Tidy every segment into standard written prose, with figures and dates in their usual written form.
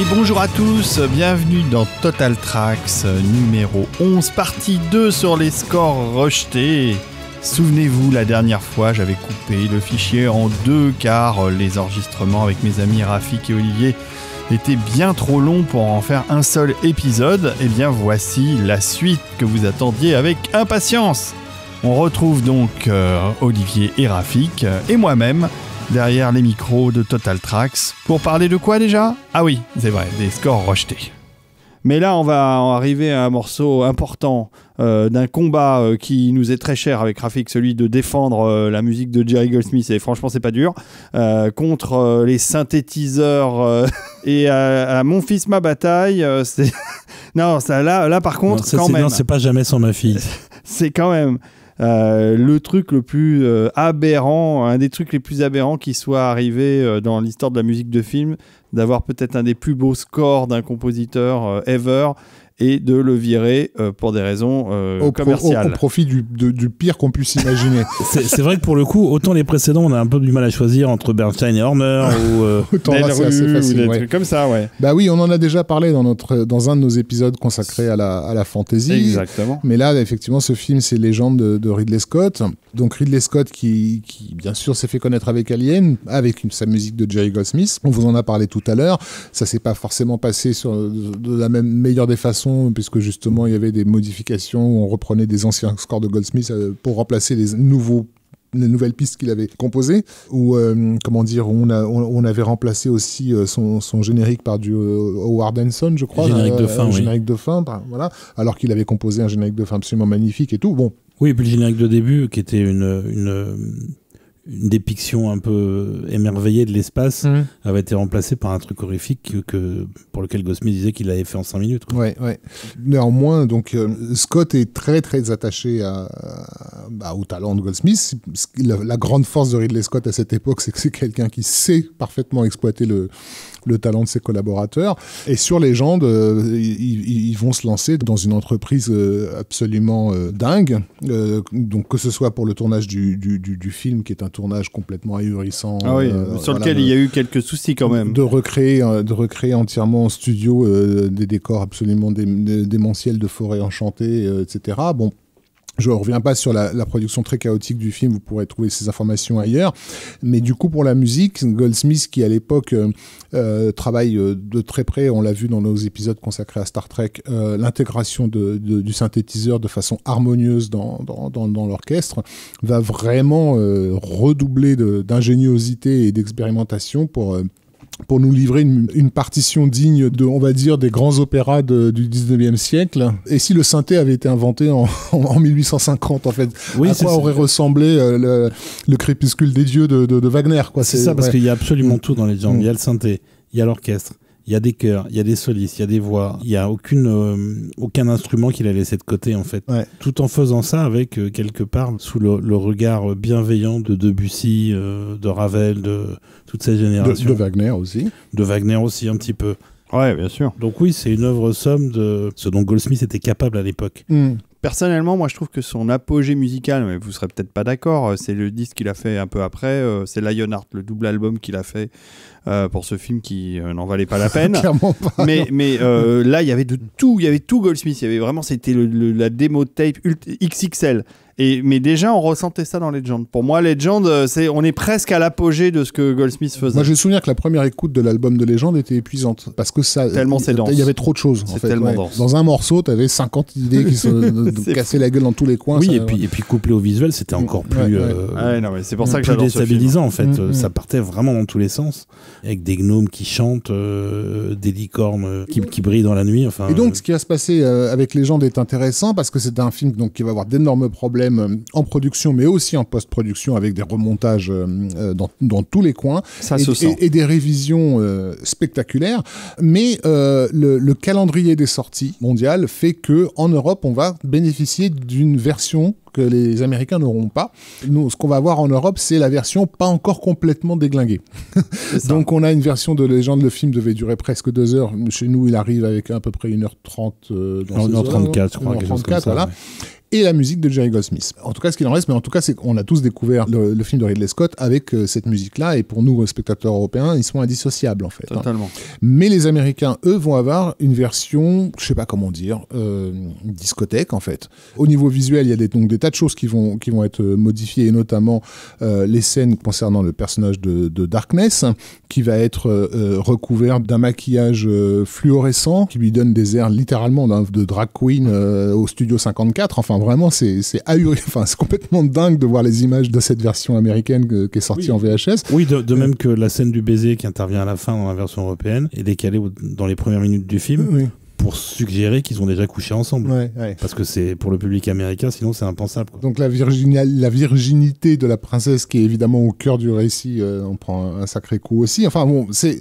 Et bonjour à tous, bienvenue dans Total Tracks numéro 11, partie 2 sur les scores rejetés. Souvenez-vous, la dernière fois, j'avais coupé le fichier en deux car les enregistrements avec mes amis Rafik et Olivier étaient bien trop longs pour en faire un seul épisode. Et bien voici la suite que vous attendiez avec impatience. On retrouve donc Olivier et Rafik et moi-même derrière les micros de Total Tracks pour parler de quoi déjà ? Ah oui, c'est vrai, des scores rejetés. Mais là, on va arriver à un morceau important d'un combat qui nous est très cher avec Rafik, celui de défendre la musique de Jerry Goldsmith, et franchement, c'est pas dur, contre les synthétiseurs et à Mon fils, ma bataille. C'est... non, ça, là, par contre, non, quand même... Non, c'est pas jamais sans ma fille. C'est quand même... le truc le plus aberrant, un des trucs les plus aberrants qui soit arrivé dans l'histoire de la musique de film, d'avoir peut-être un des plus beaux scores d'un compositeur ever et de le virer pour des raisons commerciales. Au profit du pire qu'on puisse imaginer. C'est vrai que pour le coup, autant les précédents, on a un peu du mal à choisir entre Bernstein et Horner ou autant là, c'est assez facile. Ou des trucs comme ça, ouais. Bah oui, on en a déjà parlé dans un de nos épisodes consacrés à la fantasy. Exactement. Mais là, effectivement, ce film, c'est Légende de Ridley Scott. Donc Ridley Scott qui bien sûr s'est fait connaître avec Alien, avec sa musique de Jerry Goldsmith. On vous en a parlé tout à l'heure. Ça s'est pas forcément passé de la même meilleure des façons, puisque justement il y avait des modifications où on reprenait des anciens scores de Goldsmith pour remplacer les nouvelles pistes qu'il avait composées, ou on avait remplacé aussi son générique par du Howard Henson, je crois, générique de fin, générique de fin, voilà, alors qu'il avait composé un générique de fin absolument magnifique et tout. Bon. Oui, et puis le générique de début qui était une dépiction un peu émerveillée de l'espace avait été remplacé par un truc horrifique pour lequel Goldsmith disait qu'il l'avait fait en 5 minutes. Quoi. Ouais. Néanmoins, donc, Scott est très très attaché au talent de Goldsmith. La grande force de Ridley Scott à cette époque, c'est que c'est quelqu'un qui sait parfaitement exploiter le talent de ses collaborateurs. Et sur Légende, ils vont se lancer dans une entreprise absolument dingue. Donc que ce soit pour le tournage du film, qui est un tournage complètement ahurissant. Ah oui, sur lequel il y a eu quelques soucis quand même. De recréer entièrement en studio des décors absolument démentiels de forêts enchantées, etc. Bon. Je ne reviens pas sur la production très chaotique du film, vous pourrez trouver ces informations ailleurs. Mais du coup, pour la musique, Goldsmith, qui à l'époque travaille de très près, on l'a vu dans nos épisodes consacrés à Star Trek, l'intégration du synthétiseur de façone harmonieuse dans l'orchestre, va vraiment redoubler d'ingéniosité et d'expérimentation pour nous livrer une partition digne on va dire, des grands opéras du 19e siècle. Et si le synthé avait été inventé en 1850, en fait, oui, à quoi aurait ressemblé le crépuscule des dieux de Wagner, quoi. C'est ça, parce qu'il y a absolument tout dans les genres. Il y a le synthé, il y a l'orchestre, il y a des chœurs, il y a des solistes, il y a des voix, il n'y a aucun instrument qu'il a laissé de côté, en fait. Ouais. Tout en faisant ça avec, quelque part, sous le regard bienveillant de Debussy, de Ravel, de toute cette génération. De Wagner aussi. De Wagner aussi, un petit peu. Ouais, bien sûr. Donc oui, c'est une œuvre somme de ce dont Goldsmith était capable à l'époque. Personnellement, moi, je trouve que son apogée musicale, mais vous serez peut-être pas d'accord, c'est le disque qu'il a fait un peu après, c'est Lionheart, le double album qu'il a fait pour ce film qui n'en valait pas la peine. Clairement pas. Mais là, il y avait tout Goldsmith. Il y avait vraiment, c'était la démo tape XXL. Mais déjà, on ressentait ça dans Legend. Pour moi, Legend, on est presque à l'apogée de ce que Goldsmith faisait. Moi, j'ai le souvenir que la première écoute de l'album de Legend était épuisante. Parce que tellement c'est dense. Il y avait trop de choses. C'est tellement dense. Dans un morceau, tu avais 50 idées qui se cassaient la gueule dans tous les coins. Oui, et puis couplé au visuel, c'était encore plus, non, mais c'est pour ça que j'adore déstabilisant, en fait. Ça partait vraiment dans tous les sens. Avec des gnomes qui chantent, des licornes qui brillent dans la nuit. Enfin, et donc, ce qui va se passer avec Legend est intéressant parce que c'est un film qui va avoir d'énormes problèmes en production, mais aussi en post-production avec des remontages dans tous les coins. Ça se sent. Et des révisions spectaculaires. Mais le calendrier des sorties mondiales fait qu'en Europe, on va bénéficier d'une version que les Américains n'auront pas. Nous, ce qu'on va avoir en Europe, c'est la version pas encore complètement déglinguée. Donc, on a une version de Légende. Le film devait durer presque 2 heures. Chez nous, il arrive avec à peu près 1h30. 1h34, je crois. 1h34, voilà. Ouais. et la musique de Jerry Goldsmith. En tout cas, ce qu'il en reste, mais en tout cas, c'est qu'on a tous découvert le film de Ridley Scott avec cette musique-là, et pour nous, spectateurs européens, ils sont indissociables, en fait. Totalement. Mais les Américains, eux, vont avoir une version, je sais pas comment dire, discothèque, en fait. Au niveau visuel, il y a donc des tas de choses qui vont être modifiées, et notamment les scènes concernant le personnage de Darkness, qui va être recouvert d'un maquillage fluorescent, qui lui donne des airs littéralement de drag queen au Studio 54. Enfin, vraiment, c'est ahurissant. Enfin, c'est complètement dingue de voir les images de cette version américaine qui est sortie en VHS. Oui, de même que la scène du baiser qui intervient à la fin dans la version européenne est décalée dans les premières minutes du film. Oui. Pour suggérer qu'ils ont déjà couché ensemble. Ouais. Parce que c'est pour le public américain, sinon c'est impensable. Quoi. Donc la virginité de la princesse qui est évidemment au cœur du récit, on prend un sacré coup aussi. Enfin bon, c'est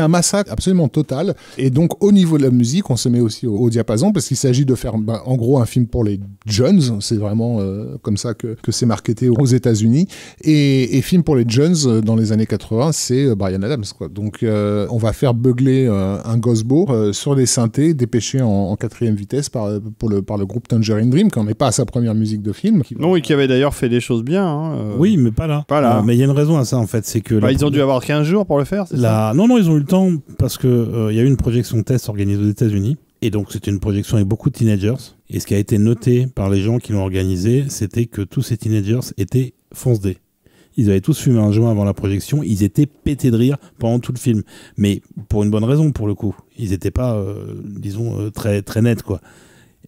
un massacre absolument total. Et donc au niveau de la musique, on se met aussi au diapason parce qu'il s'agit de faire en gros un film pour les jeunes. C'est vraiment comme ça que c'est marketé aux États-Unis. Et film pour les jeunes dans les années 80, c'est Bryan Adams, quoi. Donc on va faire beugler un Gosbo sur les synthés dépêché en 4e vitesse par le groupe Tangerine Dream, qui n'en est pas à sa première musique de film. Qui avait d'ailleurs fait des choses bien. Oui, mais pas là. Mais il y a une raison à ça, en fait. C'est que ils ont dû avoir 15 jours pour le faire, c'est ça ? Non, ils ont eu le temps parce qu'il y a eu une projection test organisée aux États-Unis. Et donc, c'était une projection avec beaucoup de teenagers. Et ce qui a été noté par les gens qui l'ont organisé, c'était que tous ces teenagers étaient fonce-dés. Ils avaient tous fumé un joint avant la projection. Ils étaient pétés de rire pendant tout le film. Mais pour une bonne raison, pour le coup. Ils n'étaient pas, très, très nets, quoi.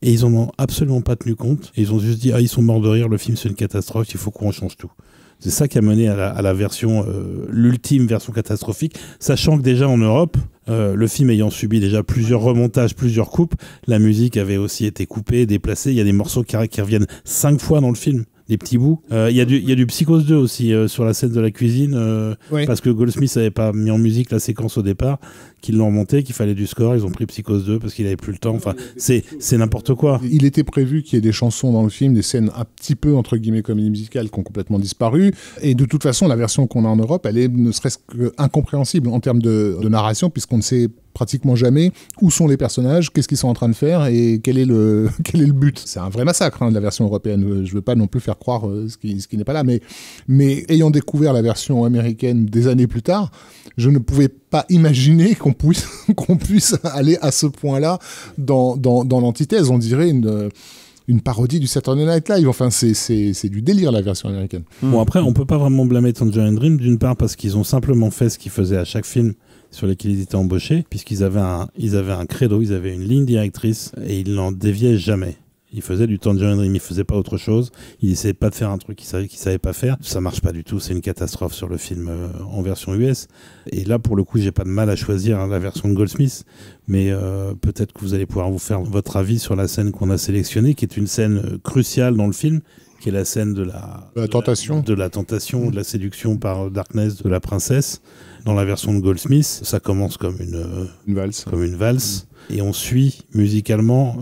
Et ils en ont absolument pas tenu compte. Et ils ont juste dit, ils sont morts de rire, le film c'est une catastrophe, il faut qu'on change tout. C'est ça qui a mené à la version, l'ultime version catastrophique. Sachant que déjà en Europe, le film ayant subi déjà plusieurs remontages, plusieurs coupes, la musique avait aussi été coupée, déplacée. Il y a des morceaux qui reviennent 5 fois dans le film. Des petits bouts. Il y a du Psychose 2 aussi sur la scène de la cuisine parce que Goldsmith n'avait pas mis en musique la séquence au départ, qu'ils l'ont remonté, qu'il fallait du score, ils ont pris Psychose 2 parce qu'il n'avait plus le temps. Enfin, c'est n'importe quoi. Il était prévu qu'il y ait des chansons dans le film, des scènes un petit peu entre guillemets comédie musicale qui ont complètement disparu. Et de toute façon, la version qu'on a en Europe, elle est ne serait-ce qu'incompréhensible en termes de narration, puisqu'on ne sait pratiquement jamais où sont les personnages, qu'est-ce qu'ils sont en train de faire et quel est le but. C'est un vrai massacre de la version européenne. Je veux pas non plus faire croire ce qui n'est pas là, mais ayant découvert la version américaine des années plus tard, je ne pouvais pas imaginer qu'on puisse aller à ce point-là dans l'antithèse. On dirait une parodie du Saturday Night Live. Enfin, c'est du délire, la version américaine. Bon, après, on peut pas vraiment blâmer Tangerine Dream, d'une part parce qu'ils ont simplement fait ce qu'ils faisaient à chaque film sur lesquels ils étaient embauchés, puisqu'ils avaient un credo, ils avaient une ligne directrice, et ils n'en déviaient jamais. Ils faisaient du Tangerine Dream, ils faisaient pas autre chose, ils essayaient pas de faire un truc qu'ils savaient pas faire. Ça marche pas du tout, c'est une catastrophe sur le film en version US. Et là, pour le coup, j'ai pas de mal à choisir la version de Goldsmith, mais peut-être que vous allez pouvoir vous faire votre avis sur la scène qu'on a sélectionnée, qui est une scène cruciale dans le film, qui est la scène de la tentation, de la séduction par Darkness de la princesse. Dans la version de Goldsmith, ça commence comme une valse. Et on suit musicalement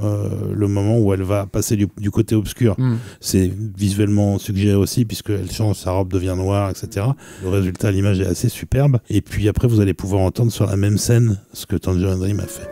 le moment où elle va passer du côté obscur. C'est visuellement suggéré aussi, puisqu'elle change, sa robe devient noire, etc. Le résultat, l'image est assez superbe. Et puis après, vous allez pouvoir entendre sur la même scène ce que Tangerine Dream a fait.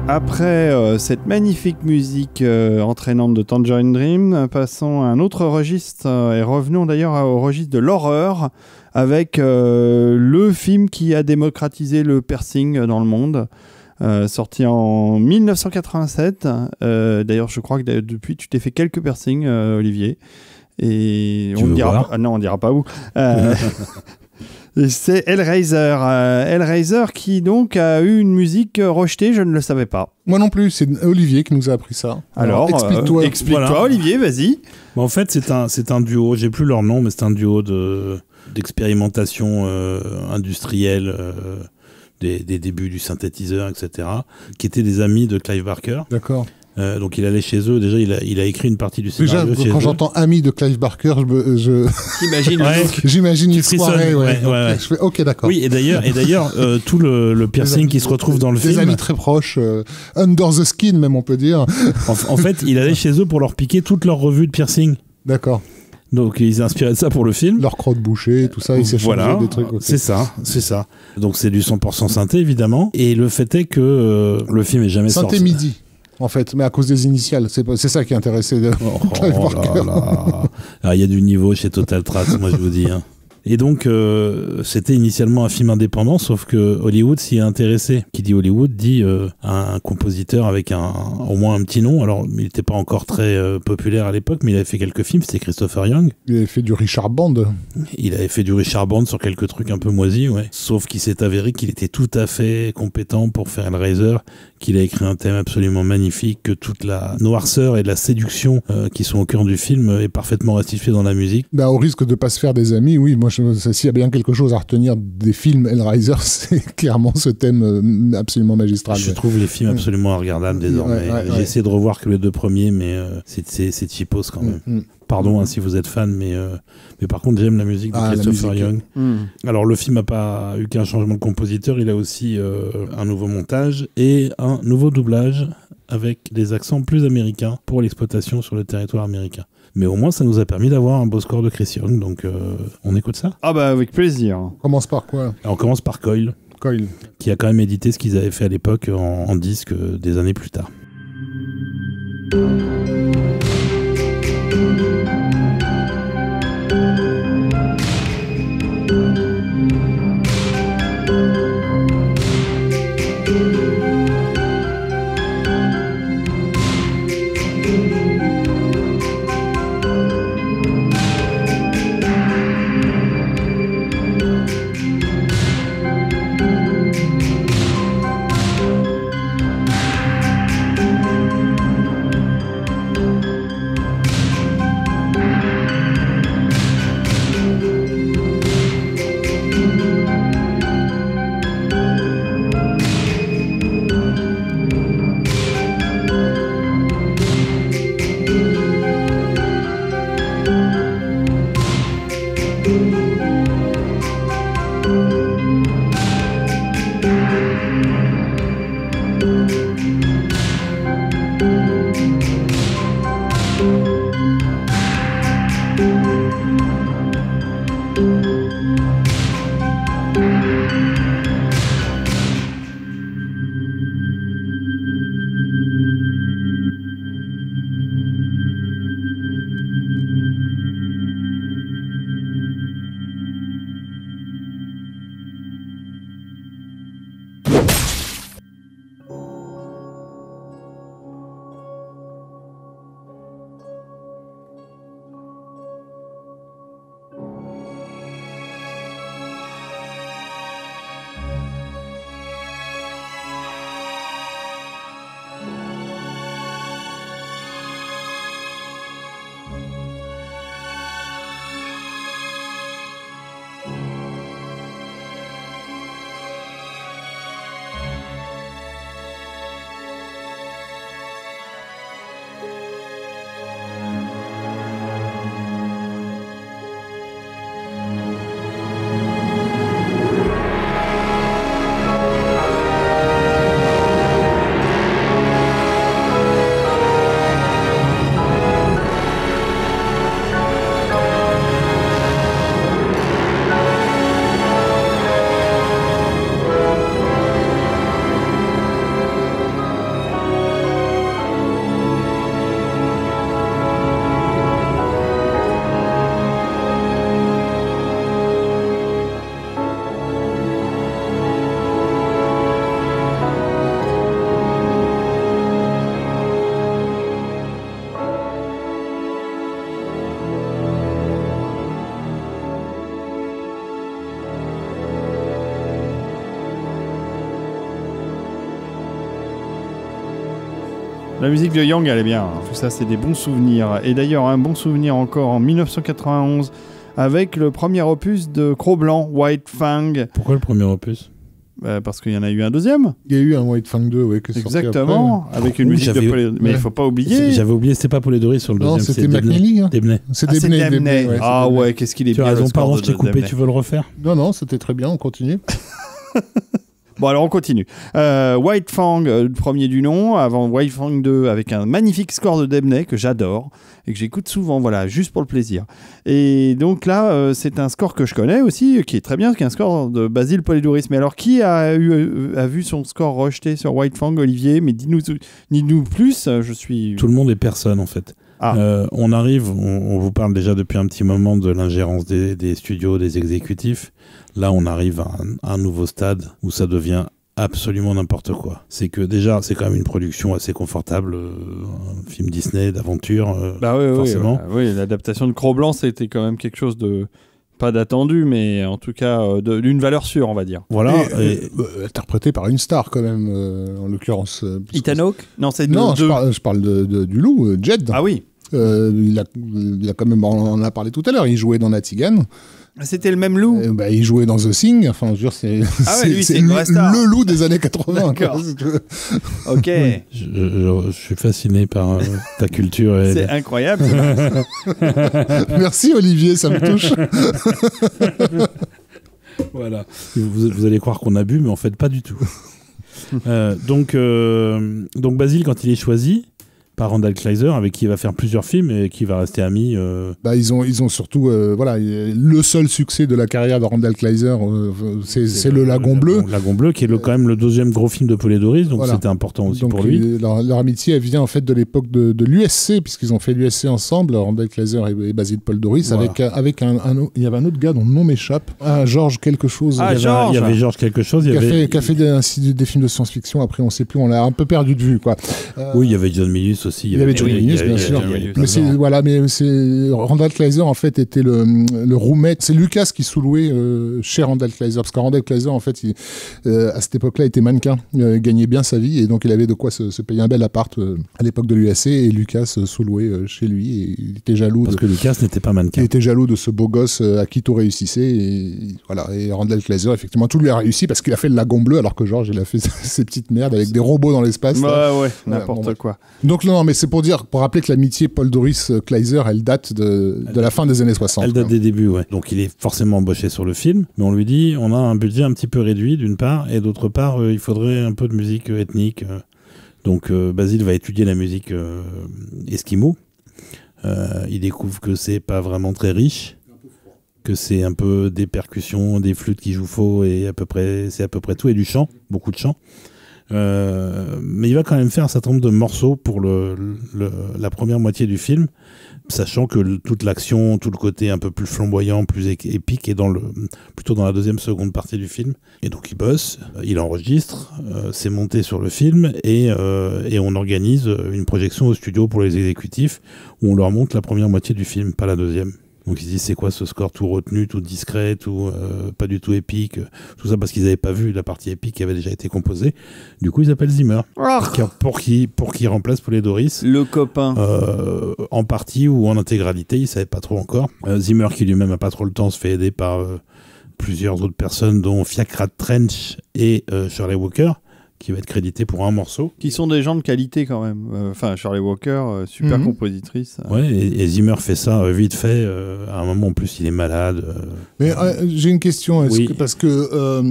Après cette magnifique musique entraînante de Tangerine Dream, passons à un autre registre et revenons d'ailleurs au registre de l'horreur avec le film qui a démocratisé le piercing dans le monde, sorti en 1987. D'ailleurs, je crois que depuis, tu t'es fait quelques piercings, Olivier. Et on ne dira pas, non, on dira pas où. C'est Hellraiser. Hellraiser qui donc a eu une musique rejetée, je ne le savais pas. Moi non plus, c'est Olivier qui nous a appris ça. Alors explique-toi, voilà. Olivier, vas-y. En fait, c'est un duo, j'ai plus leur nom, mais c'est un duo d'expérimentation industrielle des débuts du synthétiseur, etc., qui étaient des amis de Clive Barker. D'accord. Donc il allait chez eux, déjà il a écrit une partie du scénario. Déjà, quand j'entends ami de Clive Barker, j'imagine une soirée. Ouais. Je fais, ok, d'accord. Oui, et d'ailleurs tout le piercing qui se retrouve dans le film. Des amis très proches, under the skin même on peut dire. En fait, il allait chez eux pour leur piquer toute leur revue de piercing. D'accord. Donc ils inspiraient de ça pour le film. Leur crotte bouchée, tout ça, ils s'échangeaient des trucs. C'est ça. Donc c'est du 100% synthé évidemment. Et le fait est que le film est jamais sorti. Synthé midi. En fait, mais à cause des initiales, c'est ça qui intéressait Clive Barker. Il y a du niveau chez Total Tracks, moi je vous dis. Hein. Et donc, c'était initialement un film indépendant, sauf que Hollywood s'y est intéressé. Qui dit Hollywood dit un compositeur avec au moins un petit nom. Alors, il n'était pas encore très populaire à l'époque, mais il avait fait quelques films. C'était Christopher Young. Il avait fait du Richard Band. Il avait fait du Richard Band sur quelques trucs un peu moisis, ouais. Sauf qu'il s'est avéré qu'il était tout à fait compétent pour faire Hellraiser, qu'il a écrit un thème absolument magnifique, que toute la noirceur et la séduction qui sont au cœur du film est parfaitement restituée dans la musique. Bah, au risque de ne pas se faire des amis, oui, moi s'il y a bien quelque chose à retenir des films Hellraiser, c'est clairement ce thème absolument magistral. Je trouve les films absolument regardables désormais. J'ai essayé de revoir que les deux premiers, mais c'est cheapos quand même. Pardon si vous êtes fan, mais par contre j'aime la musique de Christopher Young. Alors le film n'a pas eu qu'un changement de compositeur, il a aussi un nouveau montage et un nouveau doublage avec des accents plus américains pour l'exploitation sur le territoire américain. Mais au moins, ça nous a permis d'avoir un beau score de Chris Young, donc on écoute ça. Ah bah avec plaisir. On commence par quoi ? Alors, on commence par Coil, qui a quand même édité ce qu'ils avaient fait à l'époque en disque des années plus tard. La musique de Yang, elle est bien. Tout ça, c'est des bons souvenirs. Et d'ailleurs, un bon souvenir encore en 1991 avec le premier opus de Cro-Blanc, White Fang. Pourquoi le premier opus ? Parce qu'il y en a eu un deuxième. Il y a eu un White Fang 2, oui, que exactement, avec une musique de Polydori. Mais il ne faut pas oublier. J'avais oublié, c'était pas Polydori sur le deuxième. Non, c'était McNeely. Debney. C'est Debney. Ah ouais, qu'est-ce qu'il est bien. Tu as raison, pardon, je t'ai coupé, tu veux le refaire ? Non, c'était très bien, on continue. Bon, alors on continue. White Fang, le premier du nom, avant White Fang 2, avec un magnifique score de Debney que j'adore et que j'écoute souvent, voilà, juste pour le plaisir. Et donc là, c'est un score que je connais aussi, qui est très bien, qui est un score de Basil Polidouris. Mais alors, qui a vu son score rejeté sur White Fang, Olivier ? Mais dis-nous plus, je suis... Tout le monde et personne, en fait. On arrive, on vous parle déjà depuis un petit moment de l'ingérence des studios, des exécutifs. Là, on arrive à un nouveau stade où ça devient absolument n'importe quoi. C'est que déjà, c'est quand même une production assez confortable, un film Disney d'aventure, forcément. Oui, l'adaptation de Cro-Blanc, c'était quand même quelque chose de... Pas d'attendu, mais en tout cas d'une valeur sûre, on va dire. Voilà. Interprété par une star quand même, en l'occurrence. Ethan Hawke ? Non, c'est je parle du loup, Jed. Ah oui. Il a quand même, on en a parlé tout à l'heure, il jouait dans Natigan. C'était le même loup. Il jouait dans The Thing. Enfin, je veux dire, c'est le loup des années 80. D'accord. Ok. Je suis fasciné par ta culture. C'est incroyable. Merci Olivier, ça me touche. Voilà. Vous allez croire qu'on a bu, mais en fait pas du tout. Donc Basil, quand il est choisi par Randall Kleiser, avec qui il va faire plusieurs films et qui va rester ami. Ils ont surtout le seul succès de la carrière de Randall Kleiser, c'est le Lagon Bleu. Lagon Bleu, qui est quand même le deuxième gros film de Polydori, donc c'était important aussi pour lui. Leur amitié, elle vient en fait de l'époque de l'USC, puisqu'ils ont fait l'USC ensemble, Randall Kleiser et Basil Polidori, avec il y avait un autre gars dont le nom m'échappe, Georges quelque chose. Il y avait Georges quelque chose. Qui a fait des films de science-fiction. Après, on ne sait plus, on l'a un peu perdu de vue, quoi. Oui, il y avait John Milius aussi. Il y avait John Milius, bien sûr. Mais Randall Kleiser, en fait, était le roommate. C'est Lucas qui sous-louait chez Randall Kleiser. Parce que Randall Kleiser, en fait, à cette époque-là, était mannequin. Gagnait bien sa vie. Et donc, il avait de quoi se payer un bel appart à l'époque de l'USC. Et Lucas sous-louait chez lui. Et il était jaloux. Parce que Lucas n'était pas mannequin. Il était jaloux de ce beau gosse à qui tout réussissait. Et Randall Kleiser, effectivement, tout lui a réussi parce qu'il a fait le Lagon Bleu, alors que Georges, il a fait ses petites merdes avec des robots dans l'espace. N'importe quoi. Donc, non, mais c'est pour rappeler que l'amitié Paul Doris Kleiser, elle date de la fin des années 60. Elle date des débuts, ouais. Donc il est forcément embauché sur le film, mais on lui dit on a un budget un petit peu réduit d'une part, et d'autre part il faudrait un peu de musique ethnique. Donc Basil va étudier la musique esquimau. Il découvre que c'est pas vraiment très riche, que c'est un peu des percussions, des flûtes qui jouent faux, et c'est à peu près tout, et du chant, beaucoup de chant. Mais il va quand même faire un certain nombre de morceaux pour la première moitié du film, sachant que toute l'action, tout le côté un peu plus flamboyant, plus épique est plutôt dans la seconde partie du film. Et donc il bosse, il enregistre, c'est monté sur le film, et on organise une projection au studio pour les exécutifs où on leur montre la première moitié du film, pas la deuxième. Donc ils se disent c'est quoi ce score tout retenu, tout discret, tout pas du tout épique, tout ça parce qu'ils n'avaient pas vu la partie épique qui avait déjà été composée. Du coup ils appellent Zimmer pour qui remplace Polidori. Le copain. En partie ou en intégralité, ils ne savaient pas trop encore. Zimmer qui lui-même n'a pas trop le temps se fait aider par plusieurs autres personnes dont Fiacre Trench et Shirley Walker, qui va être crédité pour un morceau. Qui sont des gens de qualité quand même. Enfin, Shirley Walker, super compositrice. Ouais, et Zimmer fait ça vite fait. À un moment en plus, il est malade. Mais j'ai une question. Parce que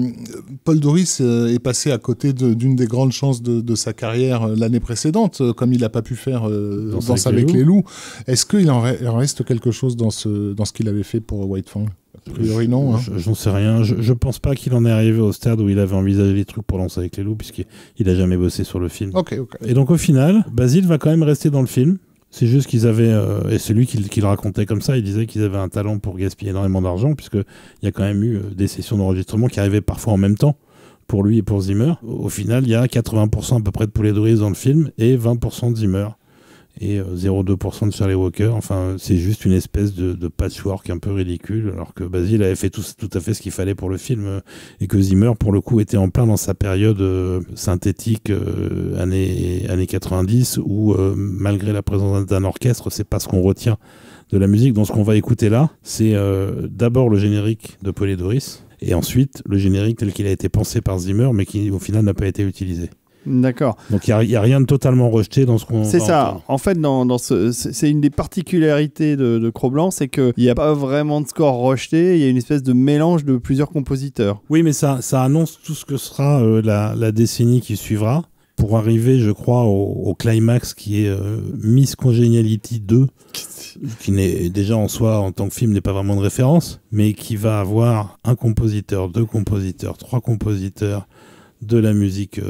Paul Doris est passé à côté d'une des grandes chances de sa carrière l'année précédente, comme il n'a pas pu faire Danse avec les loups. Est-ce qu'il en reste quelque chose dans ce qu'il avait fait pour White Fang ? A priori, non. J'en sais rien. Je pense pas qu'il en est arrivé au stade où il avait envisagé les trucs pour Danse avec les loups, puisqu'il a jamais bossé sur le film. Ok. Et donc au final, Basil va quand même rester dans le film. C'est juste qu'ils avaient, et c'est lui qui le racontait comme ça, il disait qu'ils avaient un talent pour gaspiller énormément d'argent, puisqu'il y a quand même eu des sessions d'enregistrement qui arrivaient parfois en même temps, pour lui et pour Zimmer. Au final, il y a 80% à peu près de Polidori dans le film, et 20% de Zimmer. et 0,2% de Charlie Walker. Enfin, c'est juste une espèce de patchwork un peu ridicule, alors que Basil avait fait tout à fait ce qu'il fallait pour le film, et que Zimmer, pour le coup, était en plein dans sa période synthétique années 90, où malgré la présence d'un orchestre, c'est pas ce qu'on retient de la musique. Donc ce qu'on va écouter là, c'est d'abord le générique de Polydorus, et ensuite le générique tel qu'il a été pensé par Zimmer, mais qui au final n'a pas été utilisé. D'accord. Donc il n'y a rien de totalement rejeté dans ce qu'on C'est va ça. entendre. En fait, c'est une des particularités de Cro-Blanc, c'est qu'il n'y a pas vraiment de score rejeté, il y a une espèce de mélange de plusieurs compositeurs. Oui, mais ça annonce tout ce que sera la décennie qui suivra, pour arriver, je crois, au climax qui est Miss Congeniality 2, qui n'est déjà en soi, en tant que film, n'est pas vraiment de référence, mais qui va avoir un compositeur, 2 compositeurs, 3 compositeurs, de la musique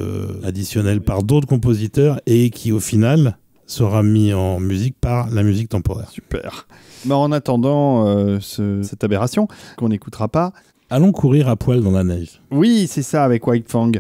additionnelle par d'autres compositeurs, et qui au final sera mis en musique par la musique temporaire. Super. Mais en attendant cette aberration qu'on n'écoutera pas, allons courir à poil dans la neige. Oui, c'est ça, avec White Fang.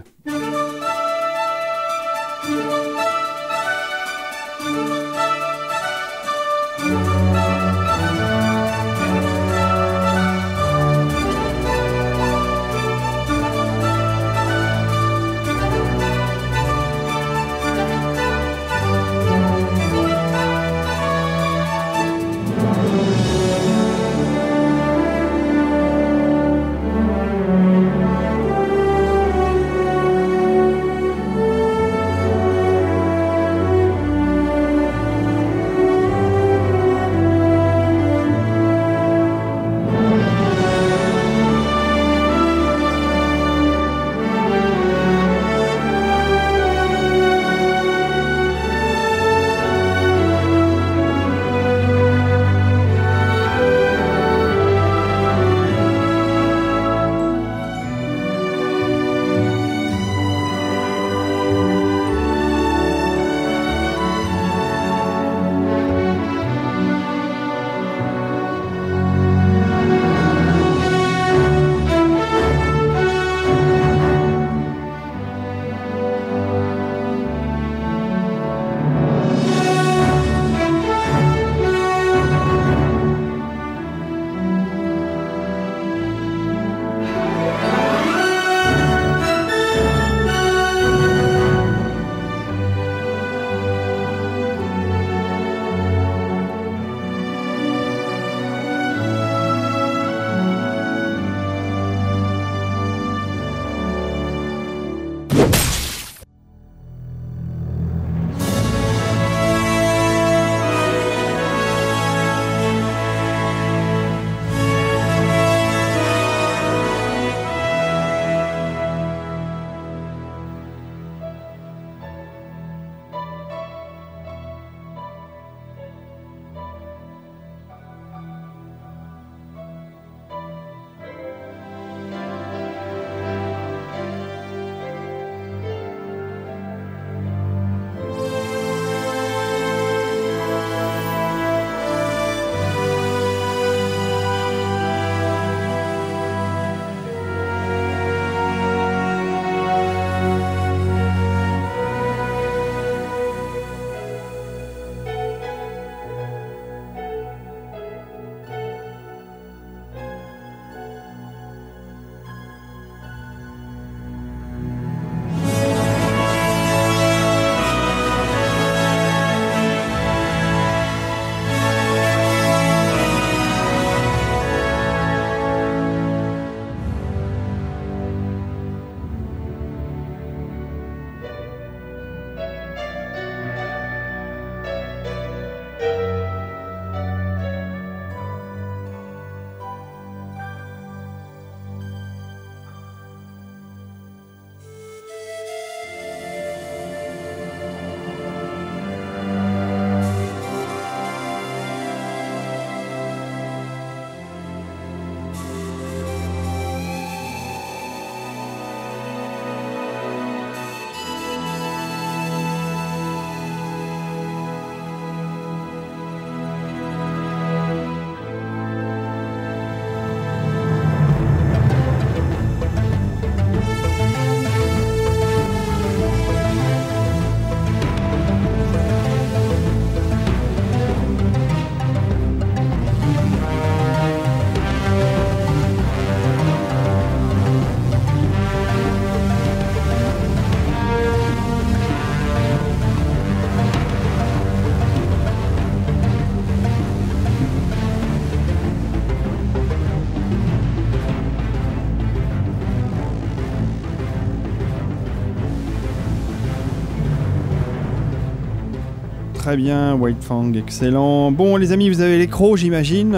très bien, White Fang, excellent. Bon, les amis, vous avez les crocs, j'imagine.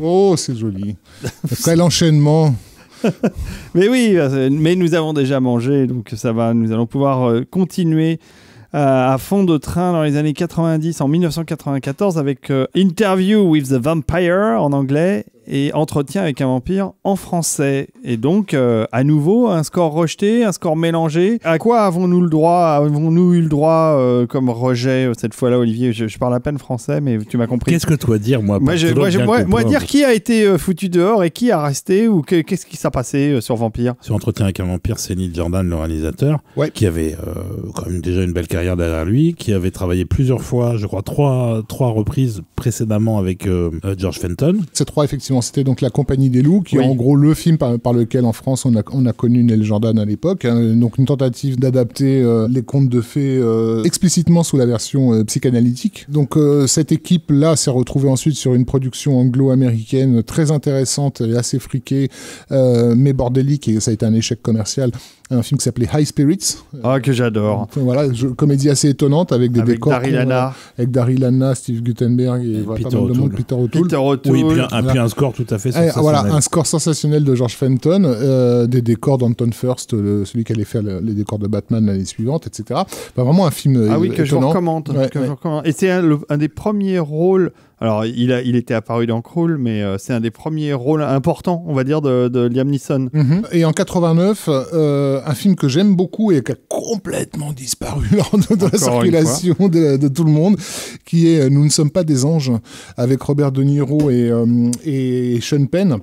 Oh, c'est joli. Après l'enchaînement. Mais oui, mais nous avons déjà mangé, donc ça va. Nous allons pouvoir continuer à fond de train dans les années 90, en 1994, avec Interview with the Vampire en anglais et Entretien avec un vampire en français. Et donc, à nouveau, un score rejeté, un score mélangé. À quoi avons-nous eu le droit comme rejet cette fois-là, Olivier? Je parle à peine français, mais tu m'as compris. Qu'est-ce que toi dire, moi dire qui a été foutu dehors et qui a resté, ou qu'est-ce qui s'est passé sur Vampire? Sur Entretien avec un vampire, c'est Neil Jordan, le réalisateur, qui avait quand même déjà une belle carrière derrière lui, qui avait travaillé plusieurs fois, je crois trois reprises précédemment avec George Fenton. Ces trois, effectivement, c'était donc La Compagnie des Loups, qui est en gros le film par lequel en France on a connu Neil Jordan à l'époque. Donc une tentative d'adapter les contes de fées explicitement sous la version psychanalytique. Donc cette équipe-là s'est retrouvée ensuite sur une production anglo-américaine très intéressante et assez friquée, mais bordélique, et ça a été un échec commercial. Un film qui s'appelait High Spirits. Que j'adore. Voilà, comédie assez étonnante avec des décors. Avec Daryl Hannah, Steve Guttenberg et Peter O'Toole. Oui, puis un score tout à fait sensationnel. Voilà, un score sensationnel de George Fenton, des décors d'Anton First, celui qui allait faire les décors de Batman l'année suivante, etc. Enfin, vraiment un film que je recommande. Et c'est un des premiers rôles. Alors, il était apparu dans Krull, mais c'est un des premiers rôles importants, on va dire, de Liam Neeson. Et en 89, un film que j'aime beaucoup et qui a complètement disparu lors de la circulation de tout le monde, qui est Nous ne sommes pas des anges, avec Robert De Niro et Sean Penn,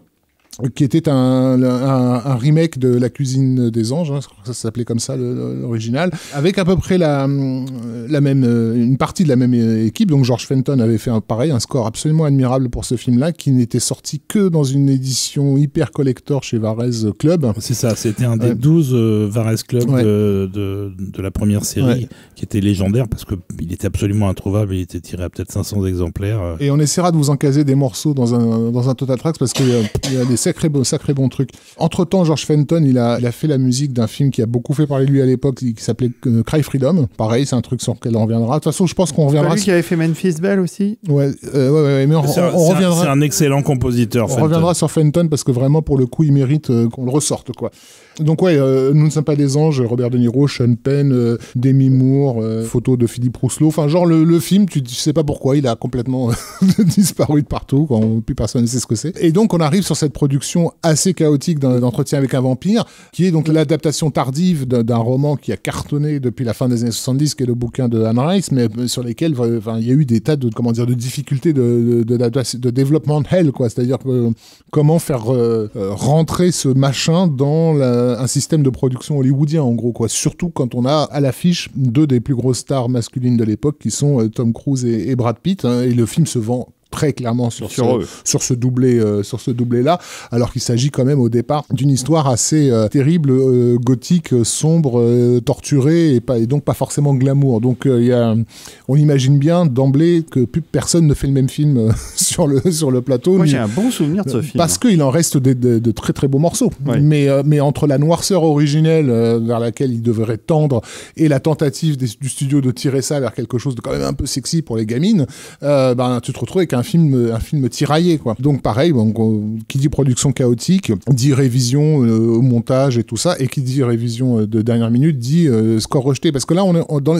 qui était un remake de La Cuisine des Anges, ça s'appelait comme ça l'original, avec à peu près une partie de la même équipe. Donc George Fenton avait fait un score absolument admirable pour ce film-là, qui n'était sorti que dans une édition hyper collector chez Varese Club. C'est ça, c'était un des 12 Varese Club de la première série, qui était légendaire parce qu'il était absolument introuvable, il était tiré à peut-être 500 exemplaires. Et on essaiera de vous en caser des morceaux dans un Total Tracks, parce qu'il y a des sacré bon truc. Entre-temps, George Fenton, il a fait la musique d'un film qui a beaucoup fait parler de lui à l'époque, qui s'appelait Cry Freedom. Pareil, c'est un truc sur lequel on reviendra. De toute façon, je pense qu'on reviendra. C'est lui qui avait fait Memphis Belle aussi. Ouais, mais on reviendra. C'est un excellent compositeur. On reviendra sur Fenton parce que vraiment, pour le coup, il mérite qu'on le ressorte, quoi. Donc Nous ne sommes pas des anges, Robert De Niro, Sean Penn, Demi Moore, photo de Philippe Rousselot. Enfin, genre le film, tu sais pas pourquoi, il a complètement disparu de partout, plus personne ne sait ce que c'est. Et donc on arrive sur cette production assez chaotique d'Entretien avec un vampire, qui est donc l'adaptation tardive d'un roman qui a cartonné depuis la fin des années 70, qui est le bouquin de Anne Rice, mais sur lesquels il y a eu des tas de difficultés de développement de hell, quoi. C'est-à-dire comment faire rentrer ce machin dans un système de production hollywoodien, en gros, quoi. Surtout quand on a à l'affiche deux des plus grosses stars masculines de l'époque, qui sont Tom Cruise et Brad Pitt, et le film se vend très clairement sur ce doublé là, alors qu'il s'agit quand même au départ d'une histoire assez terrible, gothique, sombre, torturée et donc pas forcément glamour. Donc on imagine bien d'emblée que plus personne ne fait le même film sur le plateau. Moi j'ai un bon souvenir de ce film. Parce qu'il en reste de très très beaux morceaux. Ouais. Mais entre la noirceur originelle vers laquelle il devrait tendre et la tentative du studio de tirer ça vers quelque chose de quand même un peu sexy pour les gamines, tu te retrouves avec un film tiraillé, quoi. Donc pareil, qui dit production chaotique dit révision au montage et tout ça, et qui dit révision de dernière minute dit score rejeté, parce que là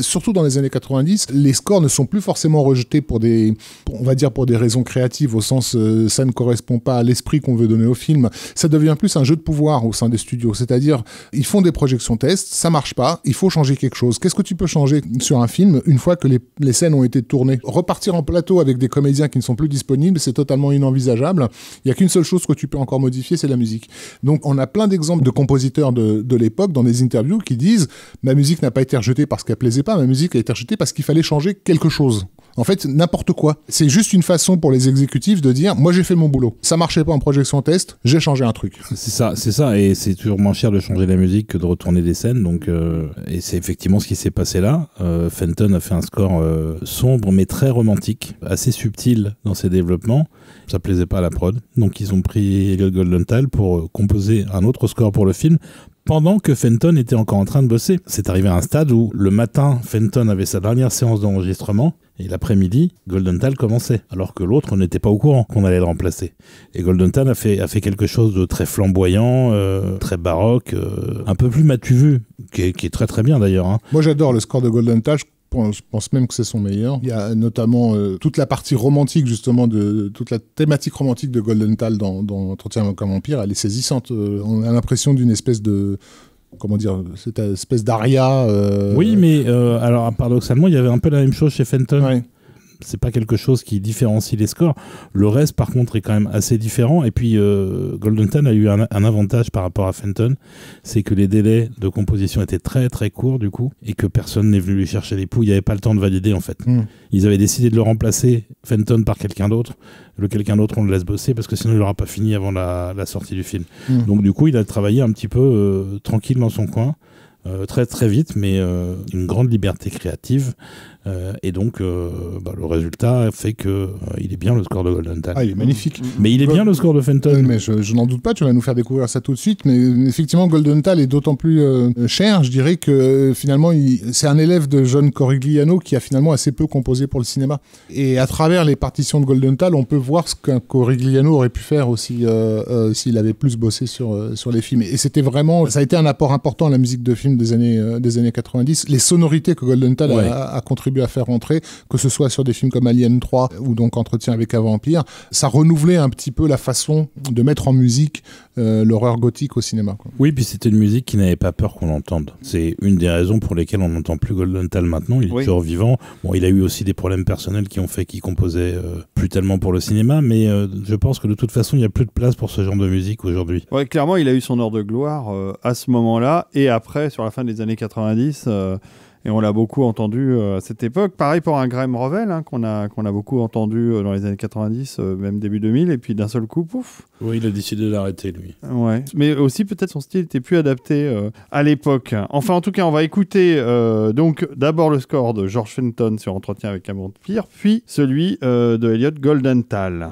surtout dans les années 90, les scores ne sont plus forcément rejetés pour des raisons créatives, au sens ça ne correspond pas à l'esprit qu'on veut donner au film. Ça devient plus un jeu de pouvoir au sein des studios, c'est-à-dire ils font des projections tests, ça marche pas, il faut changer quelque chose. Qu'est-ce que tu peux changer sur un film une fois que les scènes ont été tournées? Repartir en plateau avec des comédiens qui ne sont plus disponibles, c'est totalement inenvisageable. Il n'y a qu'une seule chose que tu peux encore modifier, c'est la musique. Donc on a plein d'exemples de compositeurs de l'époque dans des interviews qui disent « Ma musique n'a pas été rejetée parce qu'elle plaisait pas, ma musique a été rejetée parce qu'il fallait changer quelque chose ». En fait, n'importe quoi. C'est juste une façon pour les exécutifs de dire « Moi, j'ai fait mon boulot. Ça marchait pas en projection test, j'ai changé un truc. » C'est ça. Et c'est toujours moins cher de changer la musique que de retourner des scènes. Donc, et c'est effectivement ce qui s'est passé là. Fenton a fait un score sombre, mais très romantique, assez subtil dans ses développements. Ça plaisait pas à la prod. Donc, ils ont pris Elliot Goldenthal pour composer un autre score pour le film. pendant que Fenton était encore en train de bosser. C'est arrivé à un stade où le matin, Fenton avait sa dernière séance d'enregistrement et l'après-midi, Goldenthal commençait, alors que l'autre n'était pas au courant qu'on allait le remplacer. Et Goldenthal a fait quelque chose de très flamboyant, très baroque, un peu plus m'as-tu vu, qui est très très bien d'ailleurs. Hein. Moi j'adore le score de Goldenthal. Je pense même que c'est son meilleur. Il y a notamment toute la partie romantique, justement, toute la thématique romantique de Goldenthal dans Entretien avec un vampire, elle est saisissante. On a l'impression d'une espèce de... Comment dire, cette espèce d'aria. Oui, mais alors paradoxalement, il y avait un peu la même chose chez Fenton. Ouais. C'est pas quelque chose qui différencie les scores. Le reste, par contre, est quand même assez différent. Et puis, Goldenthal a eu un avantage par rapport à Fenton, c'est que les délais de composition étaient très très courts du coup, et que personne n'est venu lui chercher les poux. Il n'y avait pas le temps de valider en fait. Ils avaient décidé de le remplacer, Fenton, par quelqu'un d'autre. Le quelqu'un d'autre, on le laisse bosser parce que sinon il n'aura pas fini avant la sortie du film. Donc du coup, il a travaillé un petit peu tranquille dans son coin. Très très vite, mais une grande liberté créative. Et donc, le résultat fait que il est bien le score de Goldenthal. Ah, il est magnifique. Mais il est bien le score de Fenton. Mais je n'en doute pas, tu vas nous faire découvrir ça tout de suite. Mais effectivement, Goldenthal est d'autant plus cher, je dirais, que finalement, c'est un élève de John Corigliano qui a finalement assez peu composé pour le cinéma. Et à travers les partitions de Goldenthal, on peut voir ce qu'un Corigliano aurait pu faire aussi s'il avait plus bossé sur les films. Et c'était vraiment, ça a été un apport important à la musique de film des années 90. Les sonorités que Goldenthal a contribué à faire rentrer, que ce soit sur des films comme Alien 3 ou donc Entretien avec un vampire, ça renouvelait un petit peu la façon de mettre en musique l'horreur gothique au cinéma. Quoi. Oui, puis c'était une musique qui n'avait pas peur qu'on l'entende. C'est une des raisons pour lesquelles on n'entend plus Goldenthal maintenant. Il est toujours vivant. Bon, il a eu aussi des problèmes personnels qui ont fait qu'il composait plus tellement pour le cinéma, mais je pense que de toute façon, il n'y a plus de place pour ce genre de musique aujourd'hui. Ouais, clairement, il a eu son heure de gloire à ce moment-là, et après, sur la fin des années 90, et on l'a beaucoup entendu à cette époque. Pareil pour un Graham Revell, hein, qu'on a beaucoup entendu dans les années 90, même début 2000, et puis d'un seul coup, pouf. Oui, il a décidé d'arrêter, lui. Ouais. Mais aussi, peut-être son style était plus adapté à l'époque. Enfin, en tout cas, on va écouter donc d'abord le score de George Fenton sur Entretien avec un vampire, puis celui de Elliot Goldenthal.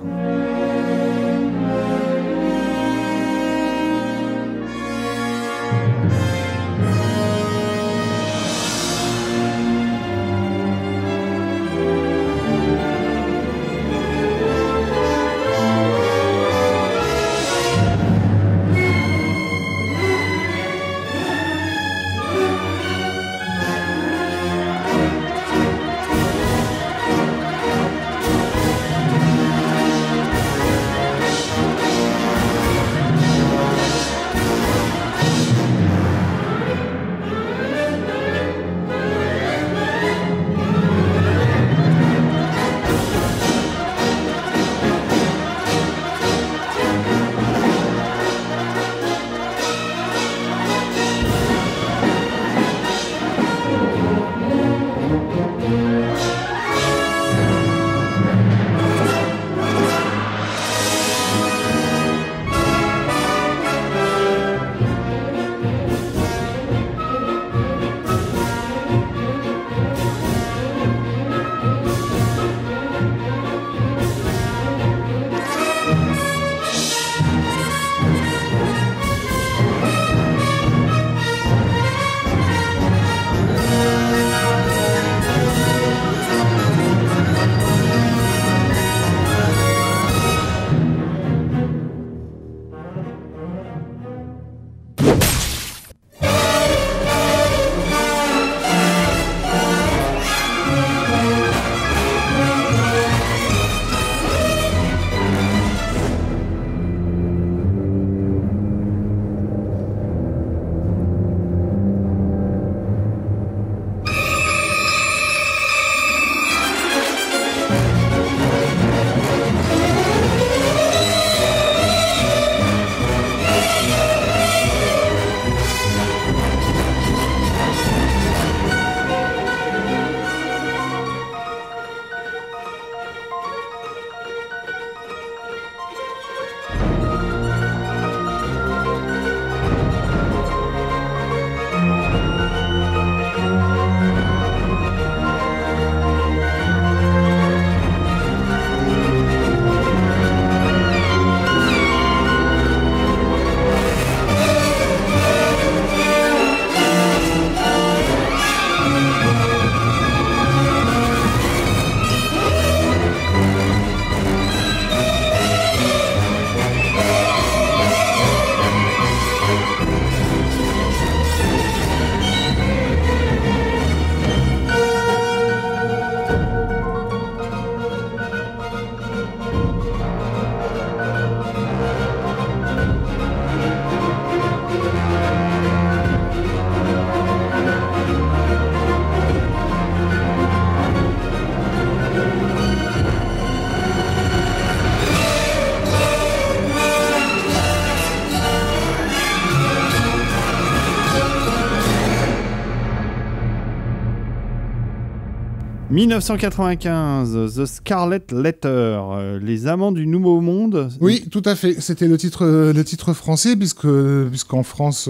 1995, The Scarlet Letter, Les Amants du Nouveau Monde. Oui, tout à fait. C'était le titre français, puisqu'en France,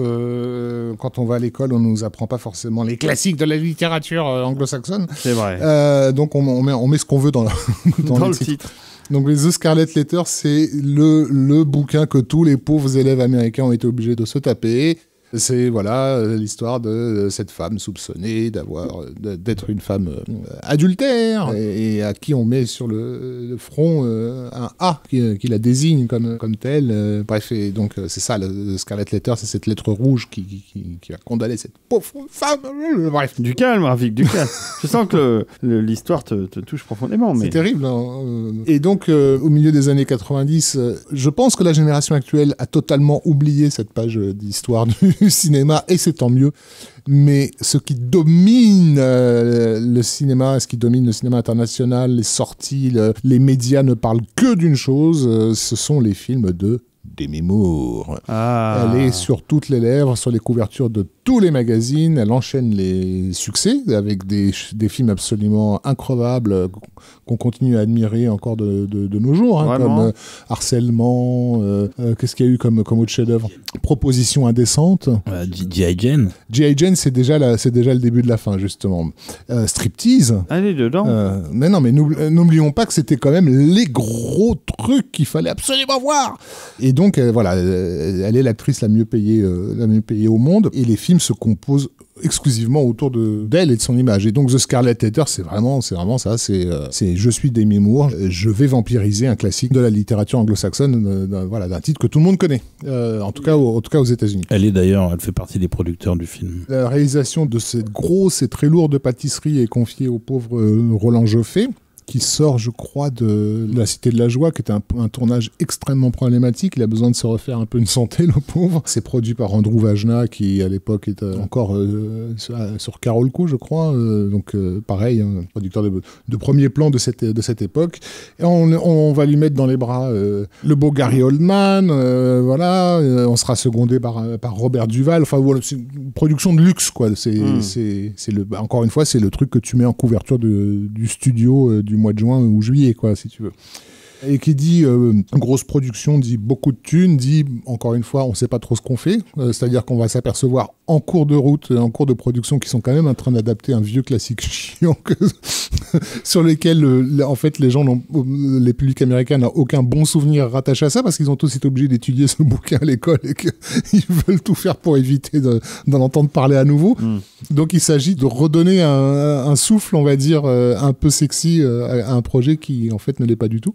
quand on va à l'école, on nous apprend pas forcément les classiques de la littérature anglo-saxonne. C'est vrai. Donc on met ce qu'on veut dans le titre. Donc The Scarlet Letter, c'est le bouquin que tous les pauvres élèves américains ont été obligés de se taper. C'est l'histoire de cette femme soupçonnée d'être une femme adultère et à qui on met sur le front un A qui la désigne comme telle. Bref, et donc c'est ça, le Scarlet Letter, c'est cette lettre rouge qui va condamner cette pauvre femme. Bref. Du calme, Rafik, du calme. Je sens que l'histoire te touche profondément. Mais... C'est terrible. Hein. Et donc, au milieu des années 90, je pense que la génération actuelle a totalement oublié cette page d'histoire du cinéma, et c'est tant mieux. Mais ce qui domine le cinéma, international, les sorties, les médias ne parlent que d'une chose, ce sont les films de Demi Moore. Elle est sur toutes les lèvres, sur les couvertures de tous les magazines. Elle enchaîne les succès avec des films absolument increvables qu'on continue à admirer encore de nos jours, hein, comme Harcèlement, qu'est-ce qu'il y a eu comme autre chef-d'œuvre, Proposition indécente. G.I. Jane. G.I. Jane, c'est déjà le début de la fin, justement. Striptease. Allez dedans. Mais n'oublions pas que c'était quand même les gros trucs qu'il fallait absolument voir. Et donc, elle est l'actrice la mieux payée au monde. Et les films se composent exclusivement autour d'elle et de son image. Et donc The Scarlet Letter, c'est vraiment ça. C'est je suis Demi Moore, je vais vampiriser un classique de la littérature anglo-saxonne, d'un titre que tout le monde connaît. En tout cas aux États-Unis. Elle fait partie des producteurs du film. La réalisation de cette grosse et très lourde pâtisserie est confiée au pauvre Roland Joffé, qui sort, je crois, de La Cité de la Joie, qui était un tournage extrêmement problématique. Il a besoin de se refaire un peu une santé, le pauvre. C'est produit par Andrew Vajna, qui, à l'époque, était encore sur Carolco, je crois. Pareil, un producteur de premier plan de cette époque. Et on va lui mettre dans les bras le beau Gary Oldman. On sera secondé par Robert Duval. Enfin, voilà, c'est une production de luxe, quoi. Encore une fois, c'est le truc que tu mets en couverture du studio du mois de juin ou juillet, quoi, si tu veux. Et qui dit grosse production, dit beaucoup de thunes, dit, encore une fois, on ne sait pas trop ce qu'on fait. C'est-à-dire qu'on va s'apercevoir en cours de route, en cours de production, qu'ils sont quand même en train d'adapter un vieux classique chiant sur lequel, en fait, les publics américains n'ont aucun bon souvenir rattaché à ça, parce qu'ils ont tous été obligés d'étudier ce bouquin à l'école et qu'ils veulent tout faire pour éviter d'en entendre parler à nouveau. Donc il s'agit de redonner un souffle, on va dire, un peu sexy à un projet qui, en fait, ne l'est pas du tout.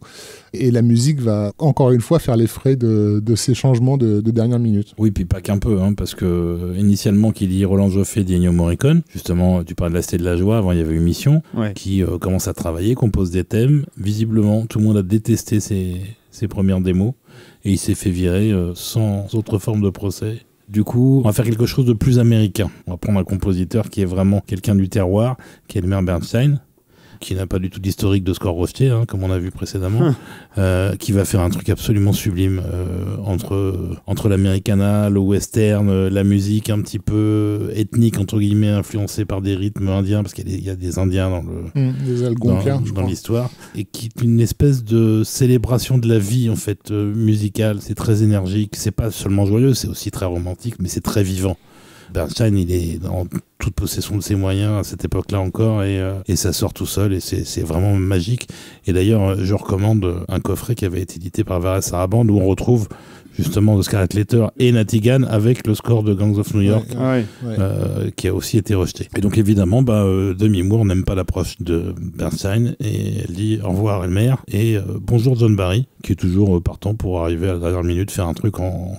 Et la musique va, encore une fois, faire les frais de ces changements de dernière minute. Oui, puis pas qu'un peu, hein, parce que initialement, qui dit Roland Joffé dit Ennio Morricone. Justement, tu parles de La Cité de la Joie, avant il y avait une Mission, qui commence à travailler, compose des thèmes. Visiblement, tout le monde a détesté ses premières démos, et il s'est fait virer sans autre forme de procès. Du coup, on va faire quelque chose de plus américain. On va prendre un compositeur qui est vraiment quelqu'un du terroir, qui est Elmer Bernstein, qui n'a pas du tout d'historique de score rejeté, hein, comme on a vu précédemment, qui va faire un truc absolument sublime entre l'Americana, le western, la musique un petit peu ethnique, entre guillemets, influencée par des rythmes indiens, parce qu'il y a des Indiens dans l'histoire, et qui est une espèce de célébration de la vie, en fait, musicale. C'est très énergique, c'est pas seulement joyeux, c'est aussi très romantique, mais c'est très vivant. Bernstein, il est dans toute possession de ses moyens à cette époque-là encore, et ça sort tout seul, et c'est vraiment magique. Et d'ailleurs, je recommande un coffret qui avait été édité par Varese Sarabande, où on retrouve justement The Scarlet Letter et Natty Gann avec le score de Gangs of New York, qui a aussi été rejeté. Et donc évidemment, Demi Moore n'aime pas l'approche de Bernstein, et elle dit au revoir Elmer, et bonjour John Barry, qui est toujours partant pour arriver à la dernière minute faire un truc en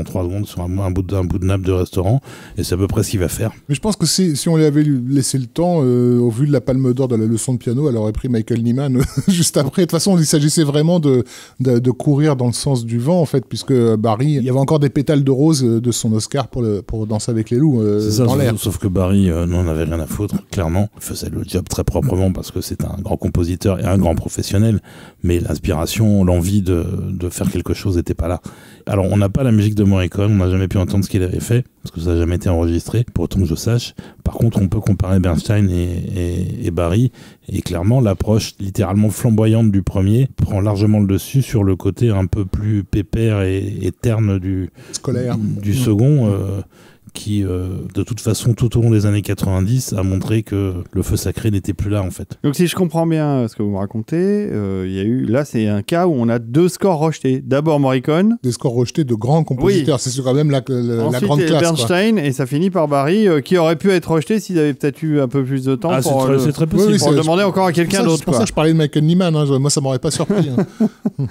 3 secondes sur un bout de nappe de restaurant, et c'est à peu près ce qu'il va faire. Mais je pense que si on lui avait laissé le temps, au vu de la palme d'or de la leçon de piano, elle aurait pris Michael Nyman juste après. De toute façon, il s'agissait vraiment de courir dans le sens du vent, en fait, puisque Barry, il y avait encore des pétales de rose de son Oscar pour Danser avec les loups dans l'air. Sauf que Barry n'en avait rien à foutre, clairement. Il faisait le job très proprement parce que c'est un grand compositeur et un grand professionnel, mais l'inspiration, l'envie de faire quelque chose n'était pas là. Alors, on n'a pas la musique de Morricone, on n'a jamais pu entendre ce qu'il avait fait, parce que ça n'a jamais été enregistré, pour autant que je sache. Par Par contre, on peut comparer Bernstein et Barry, et clairement, l'approche littéralement flamboyante du premier prend largement le dessus sur le côté un peu plus pépère et terne du second, qui, de toute façon, tout au long des années 90, a montré que le feu sacré n'était plus là, en fait. Donc, si je comprends bien ce que vous me racontez, là, c'est un cas où on a 2 scores rejetés. D'abord Morricone. Des scores rejetés de grands compositeurs. Oui. C'est quand même la grande classe. Bernstein, et ça finit par Barry, qui aurait pu être rejeté s'ils avaient peut-être eu un peu plus de temps c'est très possible. Pour demander encore à quelqu'un d'autre. C'est pour ça que je parlais de Michael Nyman. Moi, ça m'aurait pas surpris.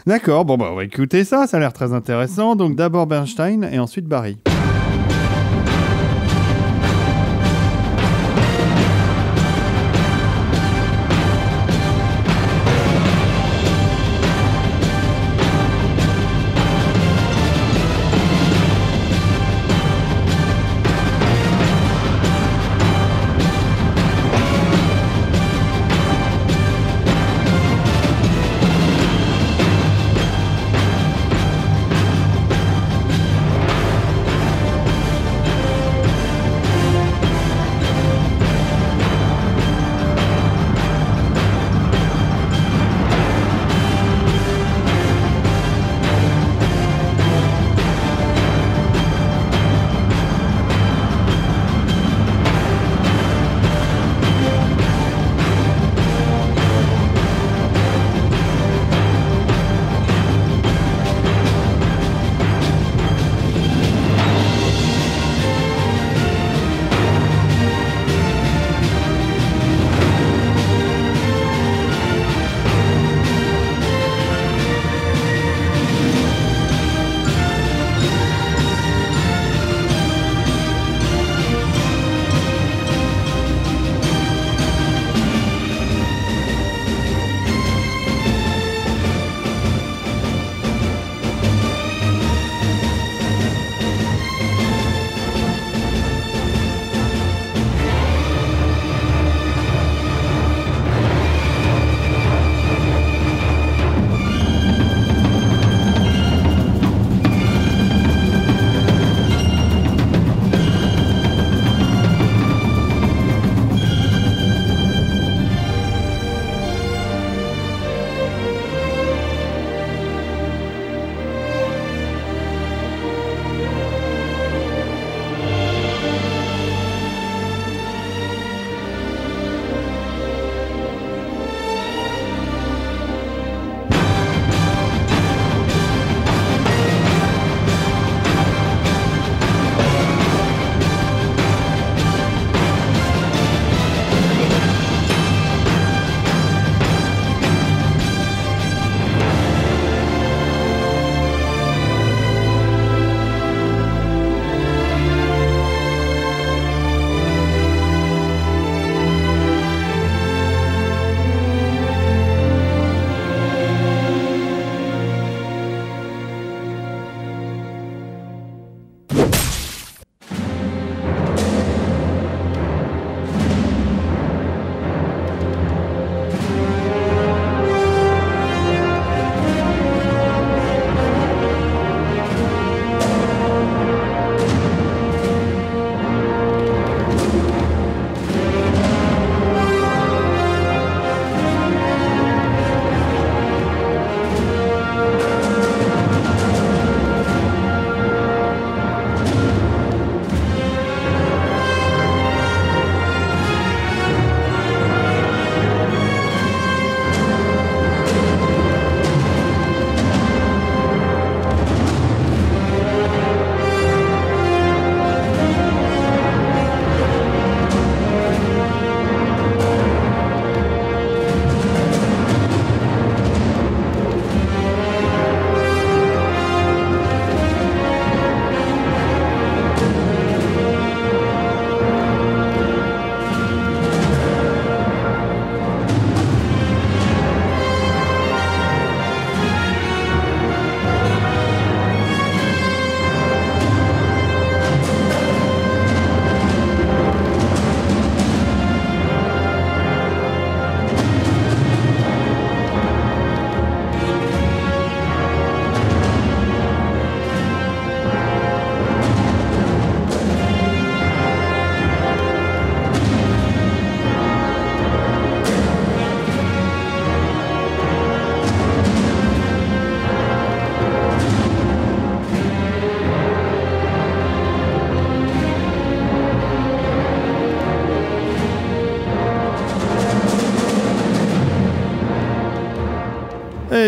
D'accord. Bon, on va écouter ça. Ça a l'air très intéressant. Donc, d'abord Bernstein et ensuite Barry.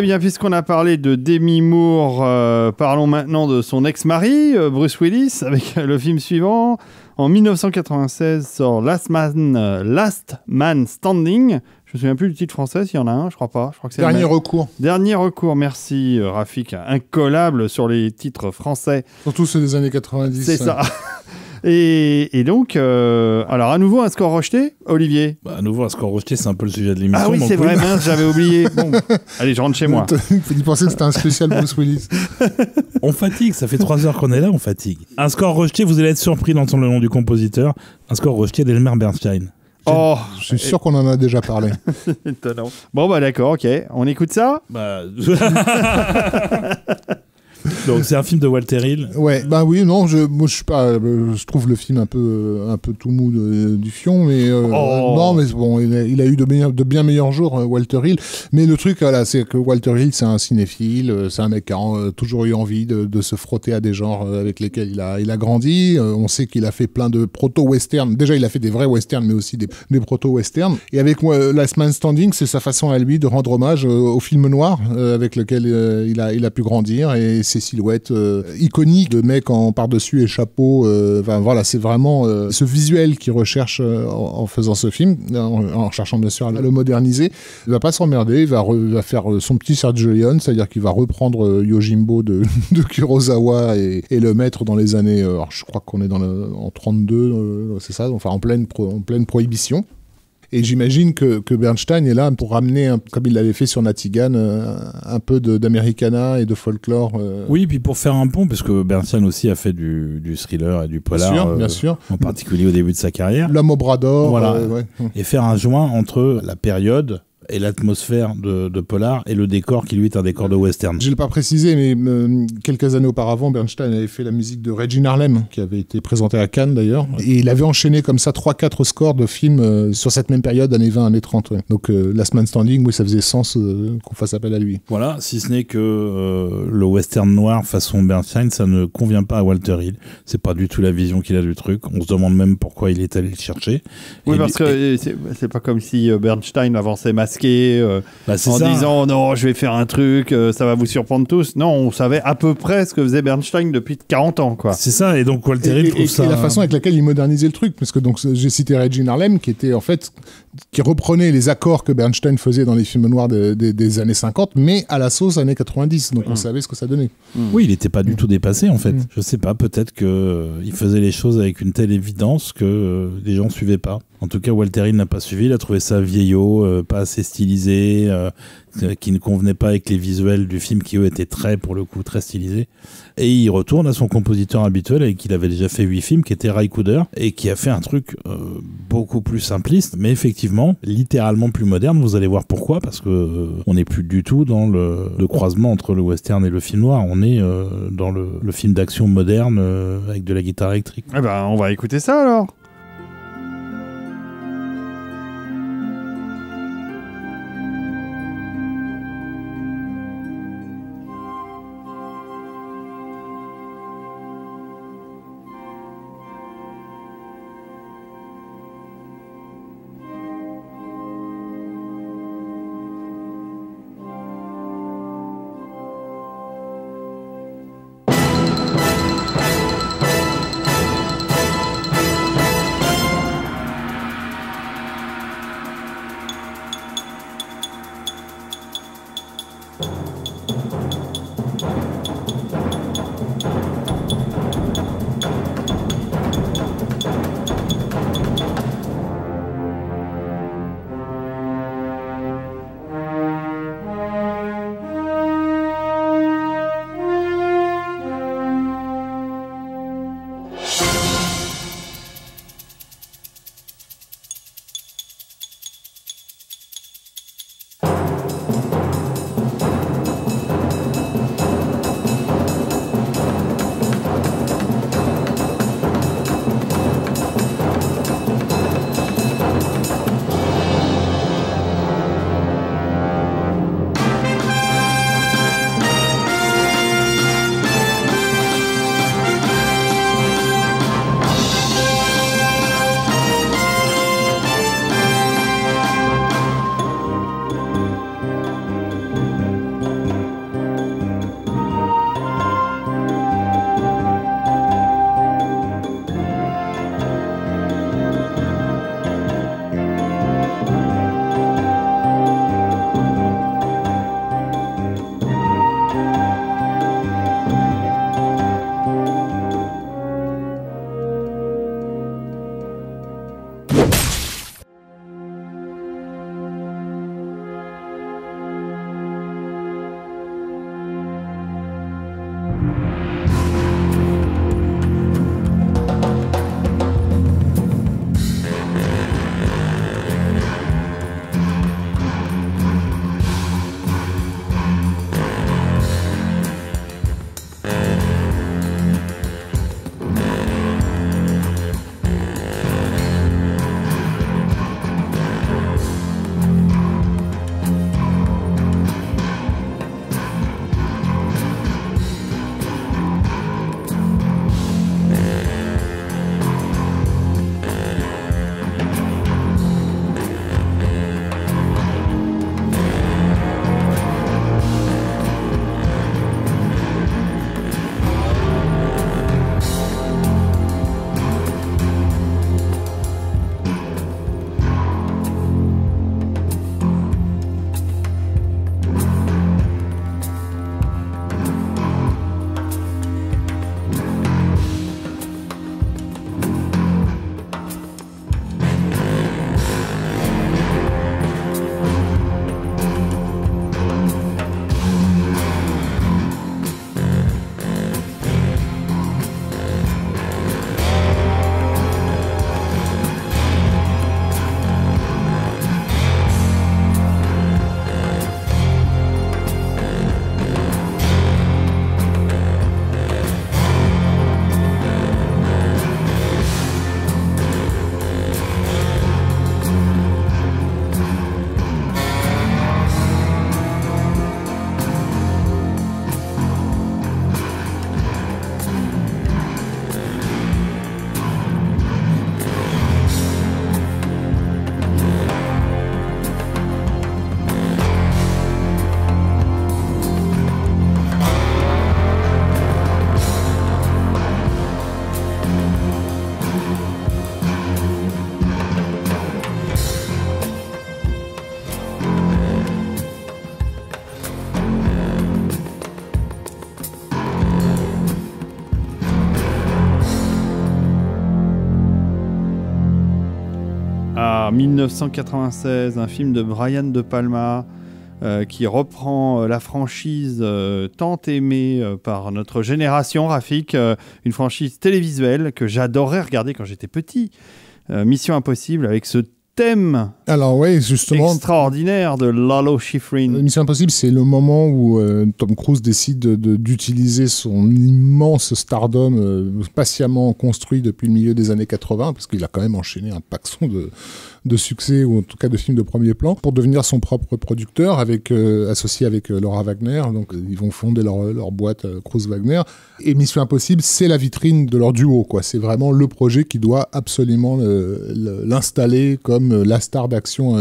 bien, puisqu'on a parlé de Demi Moore, parlons maintenant de son ex-mari, Bruce Willis, avec le film suivant. En 1996 sort Last Man Standing. Je me souviens plus du titre français, s'il y en a un, je crois pas. Je crois que c'est Dernier recours. Dernier recours, merci Rafik. Incollable sur les titres français. Surtout ceux des années 90. C'est ça. Et donc, alors à nouveau un score rejeté, Olivier. À nouveau un score rejeté, c'est un peu le sujet de l'émission. Ah oui, c'est vrai, mince, j'avais oublié. Bon, allez, je rentre chez moi. Il pensait que c'était un spécial Bruce Willis. On fatigue, ça fait 3 heures qu'on est là, on fatigue. Un score rejeté, vous allez être surpris d'entendre le nom du compositeur. Un score rejeté d'Elmer Bernstein. Je suis sûr qu'on en a déjà parlé. Étonnant. Bon, bah d'accord, ok. On écoute ça ? Donc c'est un film de Walter Hill. Ouais, bah oui, non, moi je suis pas, je trouve le film un peu tout mou du fion, mais non, mais bon, il a eu de bien meilleurs jours, Walter Hill. Mais le truc, voilà, c'est que Walter Hill, c'est un cinéphile, c'est un mec qui a toujours eu envie de se frotter à des genres avec lesquels il a grandi. On sait qu'il a fait plein de proto-westerns. Déjà, il a fait des vrais westerns, mais aussi des proto-westerns. Et avec Last Man Standing, c'est sa façon à lui de rendre hommage au film noir avec lequel il a pu grandir, et ces silhouettes iconiques de mecs en par-dessus et chapeau. Voilà, c'est vraiment ce visuel qu'il recherche en faisant ce film, en cherchant bien sûr à le moderniser. Il va pas s'emmerder, il va faire son petit Sergio Leone, c'est-à-dire qu'il va reprendre Yojimbo de Kurosawa et le mettre dans les années, alors je crois qu'on est en 32, c'est ça, enfin en pleine prohibition. Et j'imagine que Bernstein est là pour ramener, comme il l'avait fait sur Natigan, un peu d'Americana et de folklore. Oui, puis pour faire un pont, parce que Bernstein aussi a fait du thriller et du polar, bien sûr. En particulier au début de sa carrière. L'homme au bras d'or. Voilà. Ouais. Et faire un joint entre la période et l'atmosphère de polar et le décor qui lui est un décor de western. Je ne l'ai pas précisé, mais quelques années auparavant, Bernstein avait fait la musique de Regine Harlem, qui avait été présentée à Cannes d'ailleurs, et il avait enchaîné comme ça 3-4 scores de films sur cette même période, années 20, années 30. Ouais. Donc Last Man Standing, oui, ça faisait sens qu'on fasse appel à lui. Voilà, si ce n'est que le western noir façon Bernstein, ça ne convient pas à Walter Hill. C'est pas du tout la vision qu'il a du truc. On se demande même pourquoi il est allé le chercher. Oui, parce que c'est pas comme si Bernstein avançait masqué en disant non, je vais faire un truc, ça va vous surprendre tous. Non, on savait à peu près ce que faisait Bernstein depuis 40 ans, quoi. C'est ça, et donc Walter Hill trouve ça. Et la façon avec laquelle il modernisait le truc, parce que donc j'ai cité Regine Harlem, qui reprenait les accords que Bernstein faisait dans les films noirs des années 50, mais à la sauce années 90. Donc on savait ce que ça donnait. Oui, il n'était pas du tout dépassé en fait. Je sais pas, peut-être qu'il faisait les choses avec une telle évidence que les gens suivaient pas. En tout cas, Walter Hill n'a pas suivi, il a trouvé ça vieillot, pas assez stylisé, qui ne convenait pas avec les visuels du film qui eux étaient pour le coup, très stylisés. Et il retourne à son compositeur habituel avec qui il avait déjà fait 8 films, qui était Ray Cooder, et qui a fait un truc beaucoup plus simpliste, mais effectivement, littéralement plus moderne. Vous allez voir pourquoi, parce que on n'est plus du tout dans le croisement entre le western et le film noir. On est dans le film d'action moderne avec de la guitare électrique. Eh ben, on va écouter ça alors. Ah, 1996, un film de Brian De Palma qui reprend la franchise tant aimée par notre génération, Rafik, une franchise télévisuelle que j'adorais regarder quand j'étais petit. Mission Impossible avec ce thème justement, extraordinaire de Lalo Schifrin. Mission Impossible, c'est le moment où Tom Cruise décide d'utiliser son immense stardom patiemment construit depuis le milieu des années 80, parce qu'il a quand même enchaîné un paxon de succès, ou en tout cas de films de premier plan, pour devenir son propre producteur, associé avec Laura Wagner. Donc ils vont fonder leur boîte Cruise Wagner. Et Mission Impossible, c'est la vitrine de leur duo, quoi. C'est vraiment le projet qui doit absolument l'installer comme la star d'action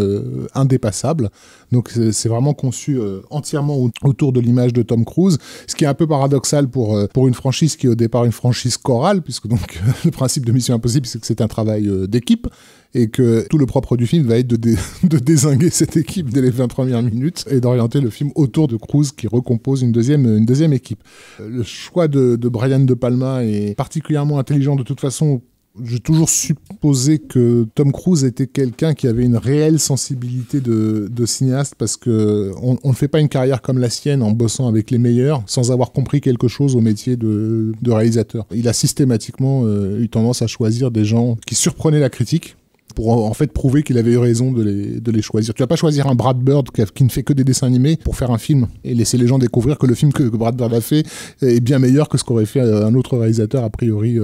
indépassable. Donc c'est vraiment conçu entièrement autour de l'image de Tom Cruise, ce qui est un peu paradoxal pour une franchise qui est au départ une franchise chorale, puisque donc le principe de Mission Impossible, c'est que c'est un travail d'équipe, et que tout le propre du film va être de dézinguer cette équipe dès les 20 premières minutes et d'orienter le film autour de Cruise qui recompose une deuxième équipe. Le choix de Brian De Palma est particulièrement intelligent de toute façon. J'ai toujours supposé que Tom Cruise était quelqu'un qui avait une réelle sensibilité de cinéaste, parce qu'on ne fait pas une carrière comme la sienne en bossant avec les meilleurs sans avoir compris quelque chose au métier de réalisateur. Il a systématiquement eu tendance à choisir des gens qui surprenaient la critique, pour en fait prouver qu'il avait eu raison de les choisir. Tu vas pas choisir un Brad Bird qui ne fait que des dessins animés pour faire un film et laisser les gens découvrir que le film que Brad Bird a fait est bien meilleur que ce qu'aurait fait un autre réalisateur a priori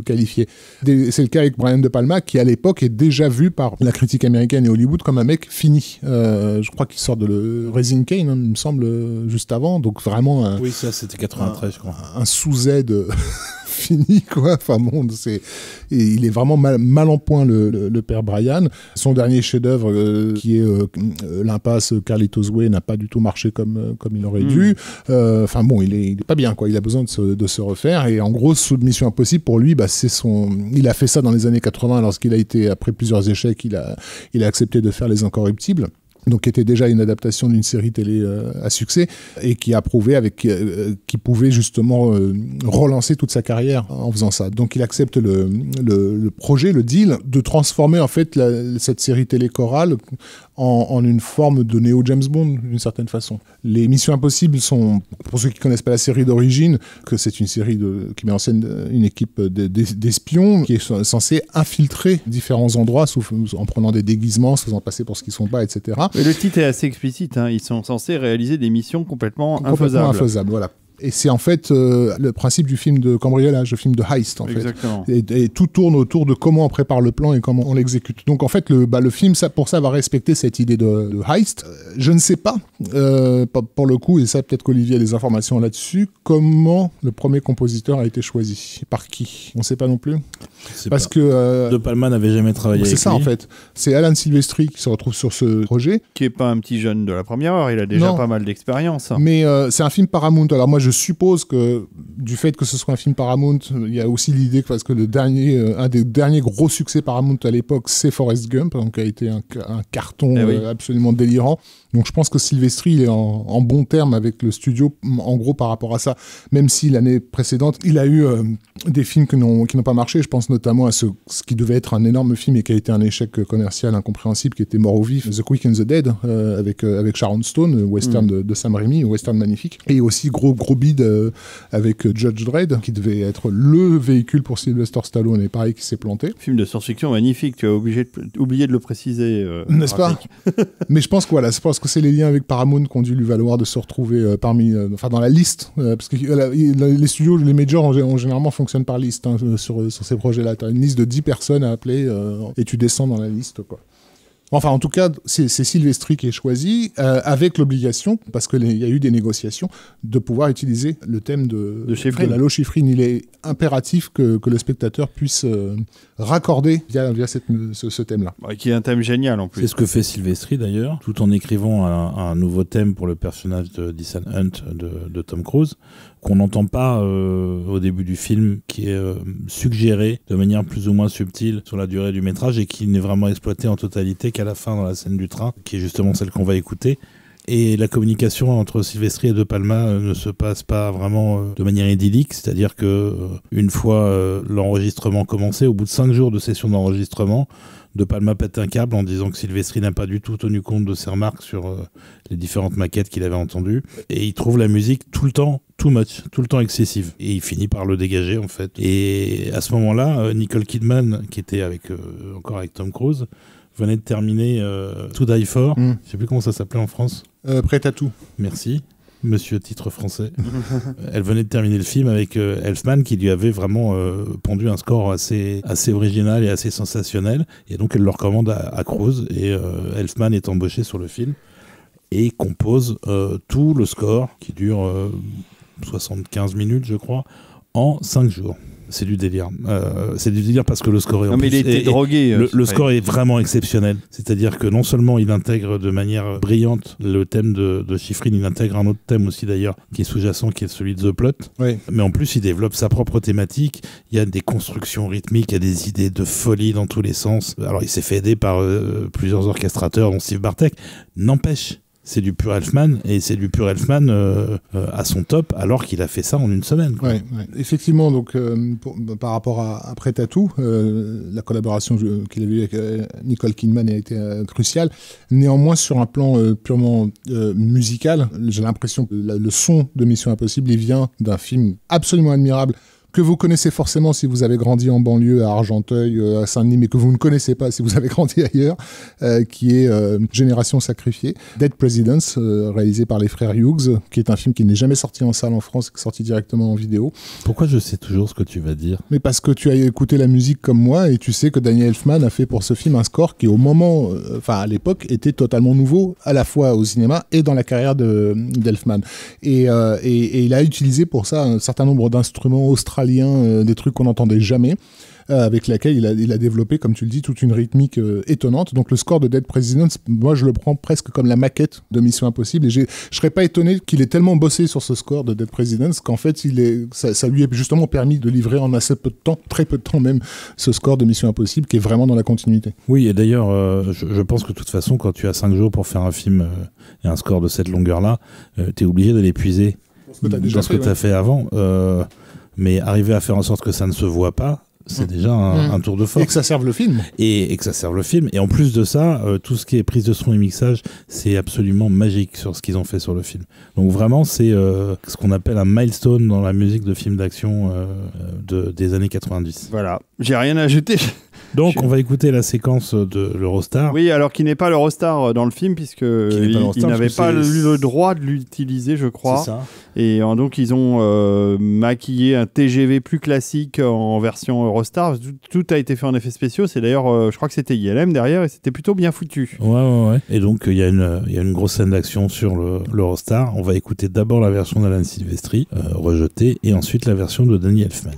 qualifié. C'est le cas avec Brian De Palma, qui à l'époque est déjà vu par la critique américaine et Hollywood comme un mec fini. Je crois qu'il sort de Raising Cain, il me semble, juste avant. Donc vraiment oui, ça c'était 93, je crois. Un sous-aide fini, quoi. Enfin bon, il est vraiment mal en point, le père Brian. Son dernier chef-d'œuvre, qui est l'impasse Carlitos Way, n'a pas du tout marché comme il aurait dû. Enfin bon, il est pas bien, quoi. Il a besoin de se refaire. Et en gros, Mission Impossible, pour lui, il a fait ça dans les années 80, lorsqu'il a été, après plusieurs échecs, il a accepté de faire Les Incorruptibles. Donc qui était déjà une adaptation d'une série télé à succès, et qui a prouvé qui pouvait justement relancer toute sa carrière en faisant ça. Donc il accepte le projet, le deal, de transformer en fait cette série télé chorale en une forme de néo James Bond d'une certaine façon. Les Missions Impossibles sont, pour ceux qui connaissent pas la série d'origine, que c'est une série qui met en scène une équipe d'espions qui est censée infiltrer différents endroits en prenant des déguisements, se faisant passer pour ce qu'ils sont pas, etc. Mais le titre est assez explicite, hein. Ils sont censés réaliser des missions complètement infaisables. Voilà. Et c'est en fait le principe du film de cambriolage, le film de heist, en Exactement. fait. Et tout tourne autour de comment on prépare le plan et comment on l'exécute. Donc en fait, le film, pour ça, va respecter cette idée de heist. Je ne sais pas, pour le coup, et ça peut-être qu'Olivier a des informations là-dessus, comment le premier compositeur a été choisi. Par qui? On ne sait pas non plus. Parce que De Palma n'avait jamais travaillé avec lui. C'est ça, en fait. C'est Alan Silvestri qui se retrouve sur ce projet. Qui n'est pas un petit jeune de la première heure, il a déjà pas mal d'expérience. Mais c'est un film Paramount. Alors moi, je suppose que du fait que ce soit un film Paramount, il y a aussi l'idée que, parce que un des derniers gros succès Paramount à l'époque, c'est Forrest Gump, donc qui a été un carton absolument délirant. Donc je pense que Silvestri est en bon terme avec le studio, en gros, par rapport à ça. Même si l'année précédente, il a eu des films qui n'ont pas marché. Je pense notamment à ce qui devait être un énorme film et qui a été un échec commercial incompréhensible, qui était Mort au vif, The Quick and the Dead, avec Sharon Stone, western de Sam Raimi, western magnifique. Et aussi gros bid avec Judge Dredd, qui devait être le véhicule pour Sylvester Stallone, et pareil, qui s'est planté. Film de science-fiction magnifique, tu as oublié de le préciser. N'est-ce pas? Mais je pense que c'est les liens avec Paramount qui ont dû lui valoir de se retrouver dans la liste, parce que les studios, les majors ont généralement fonctionnent par liste, hein, sur ces projets-là. Tu as une liste de 10 personnes à appeler et tu descends dans la liste, quoi. Enfin, en tout cas, c'est Silvestri qui est choisi, avec l'obligation, parce qu'il y a eu des négociations, de pouvoir utiliser le thème de Lalo Schifrin. Il est impératif que le spectateur puisse raccorder via ce thème-là. Qui est un thème génial en plus. C'est ce que fait Silvestri d'ailleurs, tout en écrivant un nouveau thème pour le personnage d'Ethan Hunt de Tom Cruise, qu'on n'entend pas au début du film, qui est suggéré de manière plus ou moins subtile sur la durée du métrage, et qui n'est vraiment exploité en totalité qu'à la fin, dans la scène du train, qui est justement celle qu'on va écouter. Et la communication entre Silvestri et De Palma ne se passe pas vraiment de manière idyllique, c'est-à-dire que une fois l'enregistrement commencé, au bout de 5 jours de session d'enregistrement, De Palma pète un câble en disant que Silvestri n'a pas du tout tenu compte de ses remarques sur les différentes maquettes qu'il avait entendues. Et il trouve la musique tout le temps too much, tout le temps excessive. Et il finit par le dégager, en fait. Et à ce moment-là, Nicole Kidman, qui était encore avec Tom Cruise, venait de terminer To Die For. Je ne sais plus comment ça s'appelait en France. Prêt à tout. Merci. Monsieur titre français. Elle venait de terminer le film avec Elfman qui lui avait vraiment pondu un score assez original et assez sensationnel. Et donc elle le recommande à Cruise et Elfman est embauché sur le film et compose tout le score qui dure 75 minutes je crois en 5 jours. C'est du délire. C'est du délire parce que le score est... Non, mais il était drogué. Le score est vraiment exceptionnel. C'est-à-dire que non seulement il intègre de manière brillante le thème de Schifrin, il intègre un autre thème aussi d'ailleurs qui est sous-jacent, qui est celui de The Plot. Oui. Mais en plus, il développe sa propre thématique. Il y a des constructions rythmiques, il y a des idées de folie dans tous les sens. Alors, il s'est fait aider par plusieurs orchestrateurs, dont Steve Bartek. N'empêche, c'est du pur Elfman, et c'est du pur Elfman à son top, alors qu'il a fait ça en une semaine. Ouais. Effectivement, donc, par rapport à Prêt à tout, la collaboration qu'il a eue avec Nicole Kidman a été cruciale. Néanmoins, sur un plan purement musical, j'ai l'impression que le son de Mission Impossible, il vient d'un film absolument admirable, que vous connaissez forcément si vous avez grandi en banlieue à Argenteuil, à Saint-Denis, mais que vous ne connaissez pas si vous avez grandi ailleurs, qui est Génération sacrifiée, Dead Presidents, réalisé par les frères Hughes, qui est un film qui n'est jamais sorti en salle en France, qui est sorti directement en vidéo. Pourquoi je sais toujours ce que tu vas dire ? Mais parce que tu as écouté la musique comme moi, et tu sais que Daniel Elfman a fait pour ce film un score qui, au moment, à l'époque, était totalement nouveau, à la fois au cinéma et dans la carrière d'Elfman. Et il a utilisé pour ça un certain nombre d'instruments australiens, des trucs qu'on n'entendait jamais, avec laquelle il a développé, comme tu le dis, toute une rythmique étonnante. Donc le score de Dead Presidents, moi je le prends presque comme la maquette de Mission Impossible, et je serais pas étonné qu'il ait tellement bossé sur ce score de Dead Presidents qu'en fait ça lui a justement permis de livrer en assez peu de temps, très peu de temps même, ce score de Mission Impossible qui est vraiment dans la continuité. Oui, et d'ailleurs je pense que de toute façon, quand tu as 5 jours pour faire un film et un score de cette longueur-là, tu es obligé de l'épuiser dans ce que tu as fait avant. Mais arriver à faire en sorte que ça ne se voit pas, c'est déjà un tour de force. Et que ça serve le film. Et que ça serve le film. Et en plus de ça, tout ce qui est prise de son et mixage, c'est absolument magique sur ce qu'ils ont fait sur le film. Donc vraiment, c'est ce qu'on appelle un milestone dans la musique de films d'action des années 90. Voilà, j'ai rien à ajouter. Donc on va écouter la séquence de l'Eurostar. Oui, alors qui n'est pas l'Eurostar dans le film, puisque il n'avait pas eu le droit de l'utiliser, je crois. C'est ça. Et donc ils ont maquillé un TGV plus classique en version Eurostar. Tout a été fait en effets spéciaux. C'est d'ailleurs, je crois que c'était ILM derrière, et c'était plutôt bien foutu. Ouais. Et donc il y a une grosse scène d'action sur l'Eurostar. On va écouter d'abord la version d'Alan Silvestri, rejetée, et ensuite la version de Danny Elfman.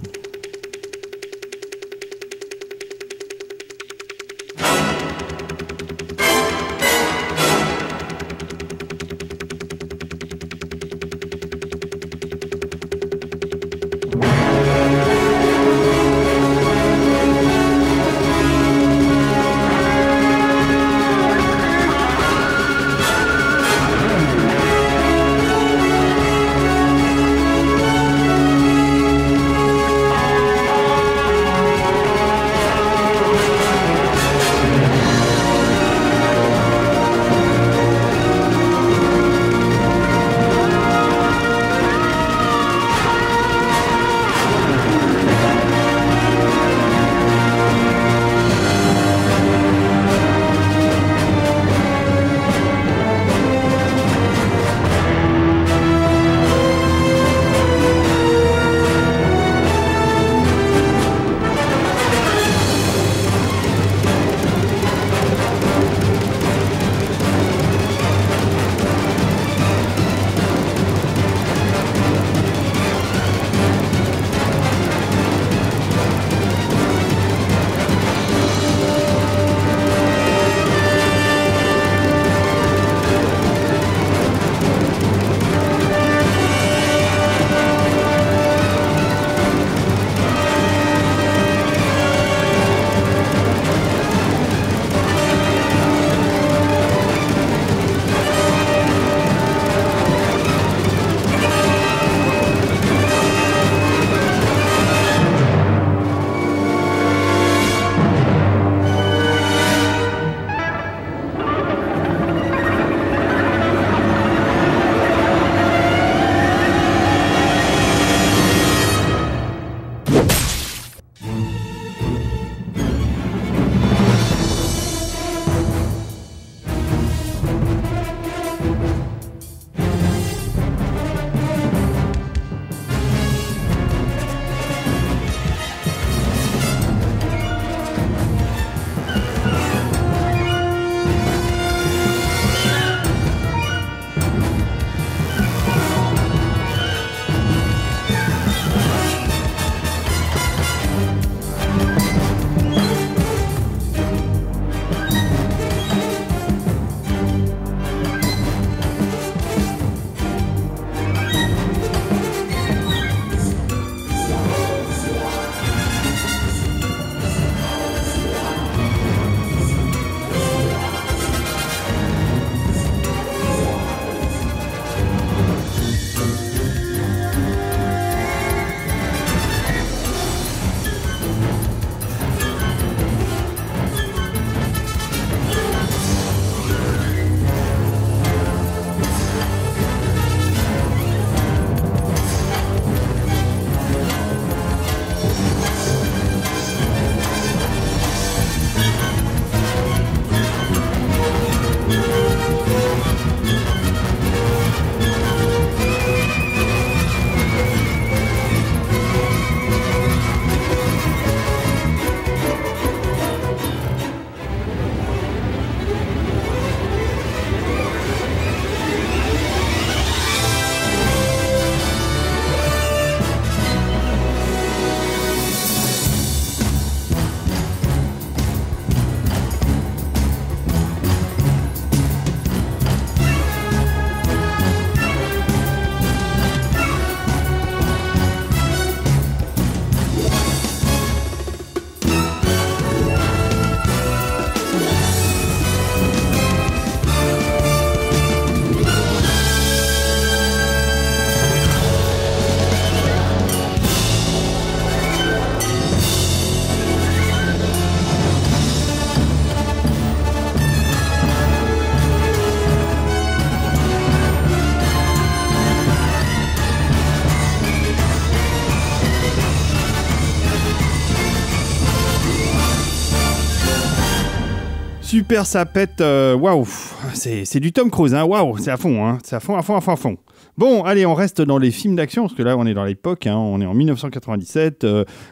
Super, ça pète. Waouh, c'est du Tom Cruise, hein. Waouh, c'est à fond, hein. C'est à fond. Bon, allez, on reste dans les films d'action, parce que là, on est dans l'époque, hein, on est en 1997,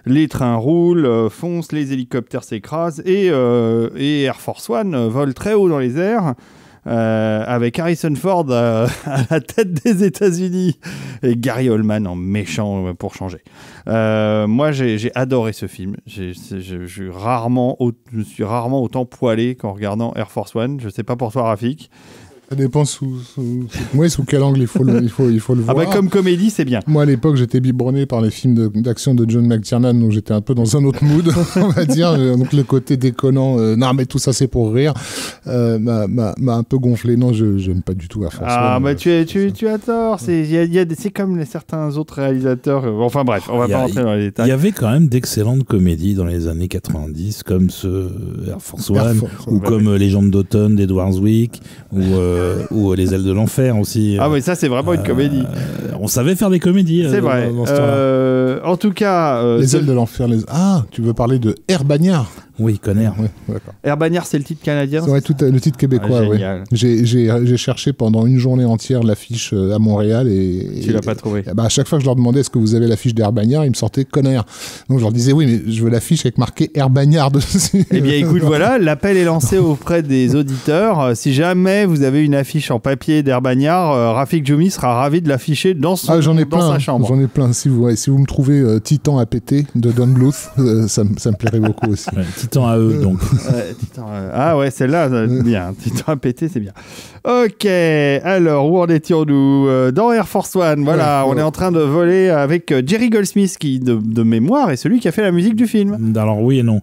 les trains roulent, foncent, les hélicoptères s'écrasent, et Air Force One vole très haut dans les airs, avec Harrison Ford à la tête des États-Unis, et Gary Oldman en méchant pour changer. Moi, j'ai adoré ce film. Je suis rarement autant poilé qu'en regardant Air Force One. Je sais pas pour toi, Rafik. Ça dépend sous quel angle il faut le voir. Ah bah comme comédie, c'est bien. Moi, à l'époque, j'étais biberné par les films d'action de John McTiernan, donc j'étais un peu dans un autre mood, on va dire. Donc le côté déconnant, non mais tout ça c'est pour rire, m'a un peu gonflé. Non, je n'aime pas du tout Air Force One. Ah bah tu as tort. C'est comme certains autres réalisateurs. Enfin bref, on va pas rentrer dans les détails. Il y avait quand même d'excellentes comédies dans les années 90, comme ce Air Force One, ou comme Les Jambes d'automne d'Edward Zwick, ou Les ailes de l'enfer aussi. Ah oui, ça c'est vraiment une comédie. On savait faire des comédies. C'est vrai. Dans ce temps-là. En tout cas... Les ailes de l'enfer. Ah, tu veux parler de Air Bagnard? Oui, Conner. Ouais, d'accord. Air Bagnard, c'est le titre canadien. Ouais, le titre québécois. Ouais. J'ai cherché pendant une journée entière l'affiche à Montréal et tu l'as pas trouvé. À chaque fois que je leur demandais est-ce que vous avez l'affiche d'Air Bagnard, ils me sortaient Conner. Donc je leur disais oui, mais je veux l'affiche avec marqué Air Bagnard dessus. Eh bien, écoute, voilà, l'appel est lancé auprès des auditeurs. Si jamais vous avez une affiche en papier d'Air Bagnard, Rafik Djoumi sera ravi de l'afficher dans sa chambre. J'en ai plein. Si vous me trouvez Titan à péter de Don Bluth, ça me plairait beaucoup aussi. Ouais, Titan à eux, donc. Ah ouais, celle-là, bien. Titan à péter, c'est bien. Ok, alors, où en étions-nous dans Air Force One, voilà, on est en train de voler avec Jerry Goldsmith, qui, de mémoire, est celui qui a fait la musique du film. Alors, oui et non.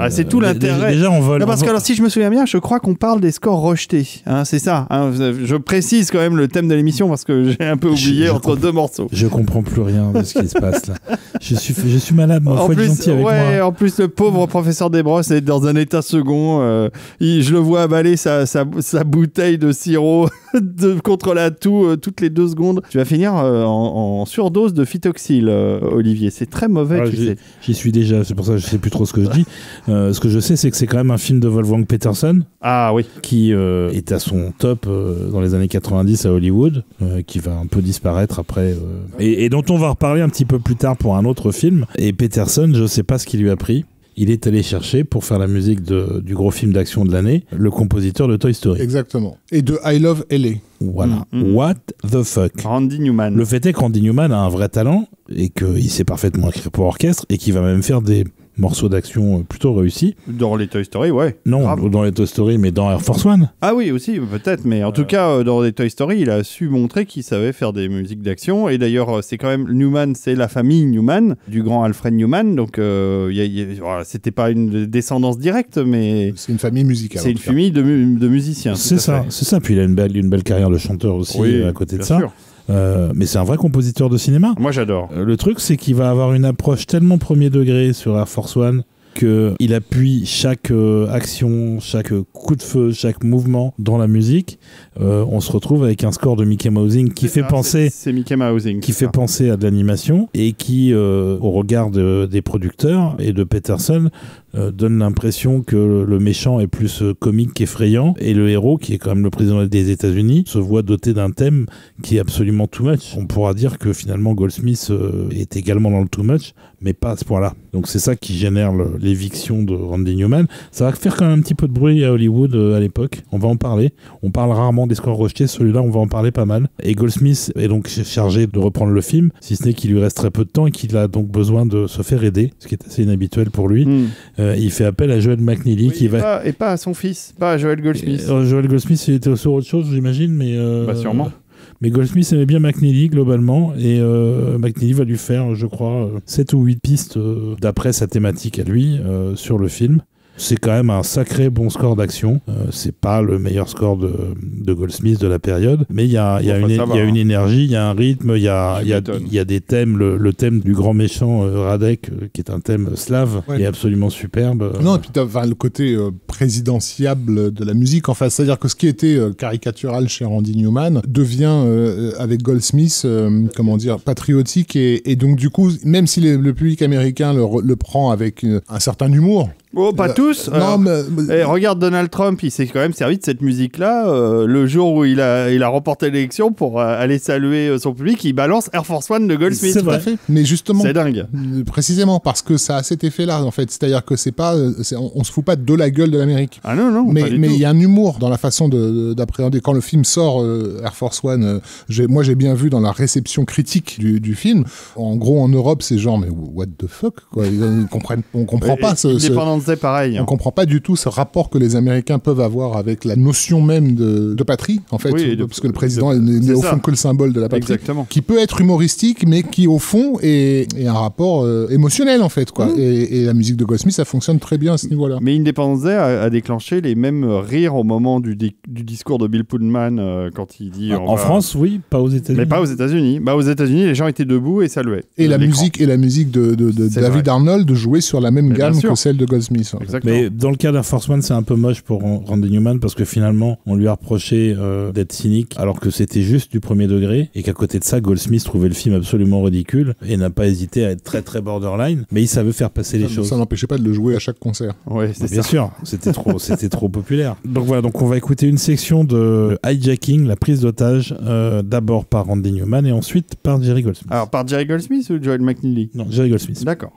C'est tout l'intérêt. Déjà, on vole. Non, parce que alors, si je me souviens bien, je crois qu'on parle des scores rejetés. Hein, c'est ça. Hein, je précise quand même le thème de l'émission parce que j'ai un peu oublié entre deux morceaux. Je comprends plus rien de ce qui se passe là. Je suis malade. Moi, faut être gentil avec moi. En plus, le pauvre professeur Desbrosses est dans un état second. Je le vois avaler sa bouteille de sirop contre la toux toutes les 2 secondes. Tu vas finir en surdose de phytoxyl, Olivier. C'est très mauvais. J'y suis déjà. C'est pour ça que je sais plus trop ce que je dis. Ce que je sais, c'est que c'est quand même un film de Wolfgang Petersen. Ah oui. Qui est à son top dans les années 90 à Hollywood, qui va un peu disparaître après, et dont on va reparler un petit peu plus tard pour un autre film. Et Petersen, je sais pas ce qu'il lui a pris. Il est allé chercher, pour faire la musique du gros film d'action de l'année, le compositeur de Toy Story. Exactement. Et de I Love L.A. Voilà. What the fuck. Randy Newman. Le fait est que Randy Newman a un vrai talent, et qu'il sait parfaitement écrire pour orchestre, et qu'il va même faire des morceaux d'action plutôt réussis. Dans les Toy Story, ouais. Non, grave. Dans les Toy Story, mais dans Air Force One. Ah oui, aussi, peut-être, mais en tout cas, dans les Toy Story, il a su montrer qu'il savait faire des musiques d'action, et d'ailleurs, c'est quand même, Newman, c'est la famille Newman, du grand Alfred Newman, donc voilà, c'était pas une descendance directe, mais... C'est une famille musicale. C'est une famille de musiciens. C'est ça. Puis il a une belle carrière de chanteur aussi, à côté de ça. Sûr. Mais c'est un vrai compositeur de cinéma. Moi, j'adore. Le truc, c'est qu'il va avoir une approche tellement premier degré sur Air Force One qu'il appuie chaque action, chaque coup de feu, chaque mouvement dans la musique. On se retrouve avec un score de Mickey Mousing qui fait penser, c'est Mickey Mousing, qui fait penser à de l'animation, et qui, au regard des producteurs et de Peterson, donne l'impression que le méchant est plus comique qu'effrayant, et le héros, qui est quand même le président des États-Unis, se voit doté d'un thème qui est absolument too much. On pourra dire que finalement Goldsmith est également dans le too much, mais pas à ce point-là. Donc c'est ça qui génère l'éviction de Randy Newman. Ça va faire quand même un petit peu de bruit à Hollywood à l'époque. On va en parler. On parle rarement des scores rejetés. Celui-là, on va en parler pas mal. Et Goldsmith est donc chargé de reprendre le film, si ce n'est qu'il lui reste très peu de temps et qu'il a donc besoin de se faire aider, ce qui est assez inhabituel pour lui. Il fait appel à Joel McNeely, et pas à son fils, pas à Joel Goldsmith. Joel Goldsmith, il était sur autre chose, j'imagine, mais... sûrement. Mais Goldsmith aimait bien McNeely globalement, et McNeely va lui faire, je crois, 7 ou 8 pistes d'après sa thématique à lui sur le film. C'est quand même un sacré bon score d'action. C'est pas le meilleur score de Goldsmith de la période, mais il y a une énergie, il y a un rythme, il y a des thèmes. Le thème du grand méchant Radek, qui est un thème slave, est absolument superbe. Non, et puis t'as le côté présidentiable de la musique. Enfin, c'est-à-dire que ce qui était caricatural chez Randy Newman devient avec Goldsmith, patriotique, et donc du coup, même si le public américain le prend avec un certain humour, Oh, pas tous. Non, mais... regarde Donald Trump, il s'est quand même servi de cette musique-là le jour où il a remporté l'élection pour aller saluer son public. Il balance Air Force One de Goldsmith. C'est vrai. Mais justement, c'est dingue. Précisément parce que ça a cet effet-là, en fait. C'est-à-dire que c'est pas, on se fout pas de la gueule de l'Amérique. Ah non, mais il y a un humour dans la façon d'appréhender. Quand le film sort, Air Force One, moi j'ai bien vu dans la réception critique du film. En gros, en Europe, c'est genre, mais what the fuck, quoi. On comprend pas c'est pareil. On comprend pas du tout ce rapport que les Américains peuvent avoir avec la notion même de patrie, en fait, parce que le président n'est au fond que le symbole de la patrie. Exactement. Qui peut être humoristique, mais qui au fond est un rapport émotionnel, en fait, quoi. Et la musique de Goldsmith, ça fonctionne très bien à ce niveau-là. Mais Independence Day a déclenché les mêmes rires au moment du discours de Bill Pullman quand il dit... En France, oui, pas aux États-Unis. Mais pas aux États-Unis. Aux États-Unis, les gens étaient debout et saluaient. Et la musique de David Arnold de jouer sur la même gamme que celle de Goldsmith. Mais dans le cas d'Air Force One, c'est un peu moche pour Randy Newman parce que finalement, on lui a reproché d'être cynique alors que c'était juste du premier degré et qu'à côté de ça, Goldsmith trouvait le film absolument ridicule et n'a pas hésité à être très très borderline, mais il savait faire passer les choses. Ça n'empêchait pas de le jouer à chaque concert. Ouais, c'est bien sûr, c'était trop populaire. Donc voilà, on va écouter une section de hijacking, la prise d'otage, d'abord par Randy Newman et ensuite par Jerry Goldsmith. Alors par Jerry Goldsmith ou Joel McNeely? Non, Jerry Goldsmith. D'accord.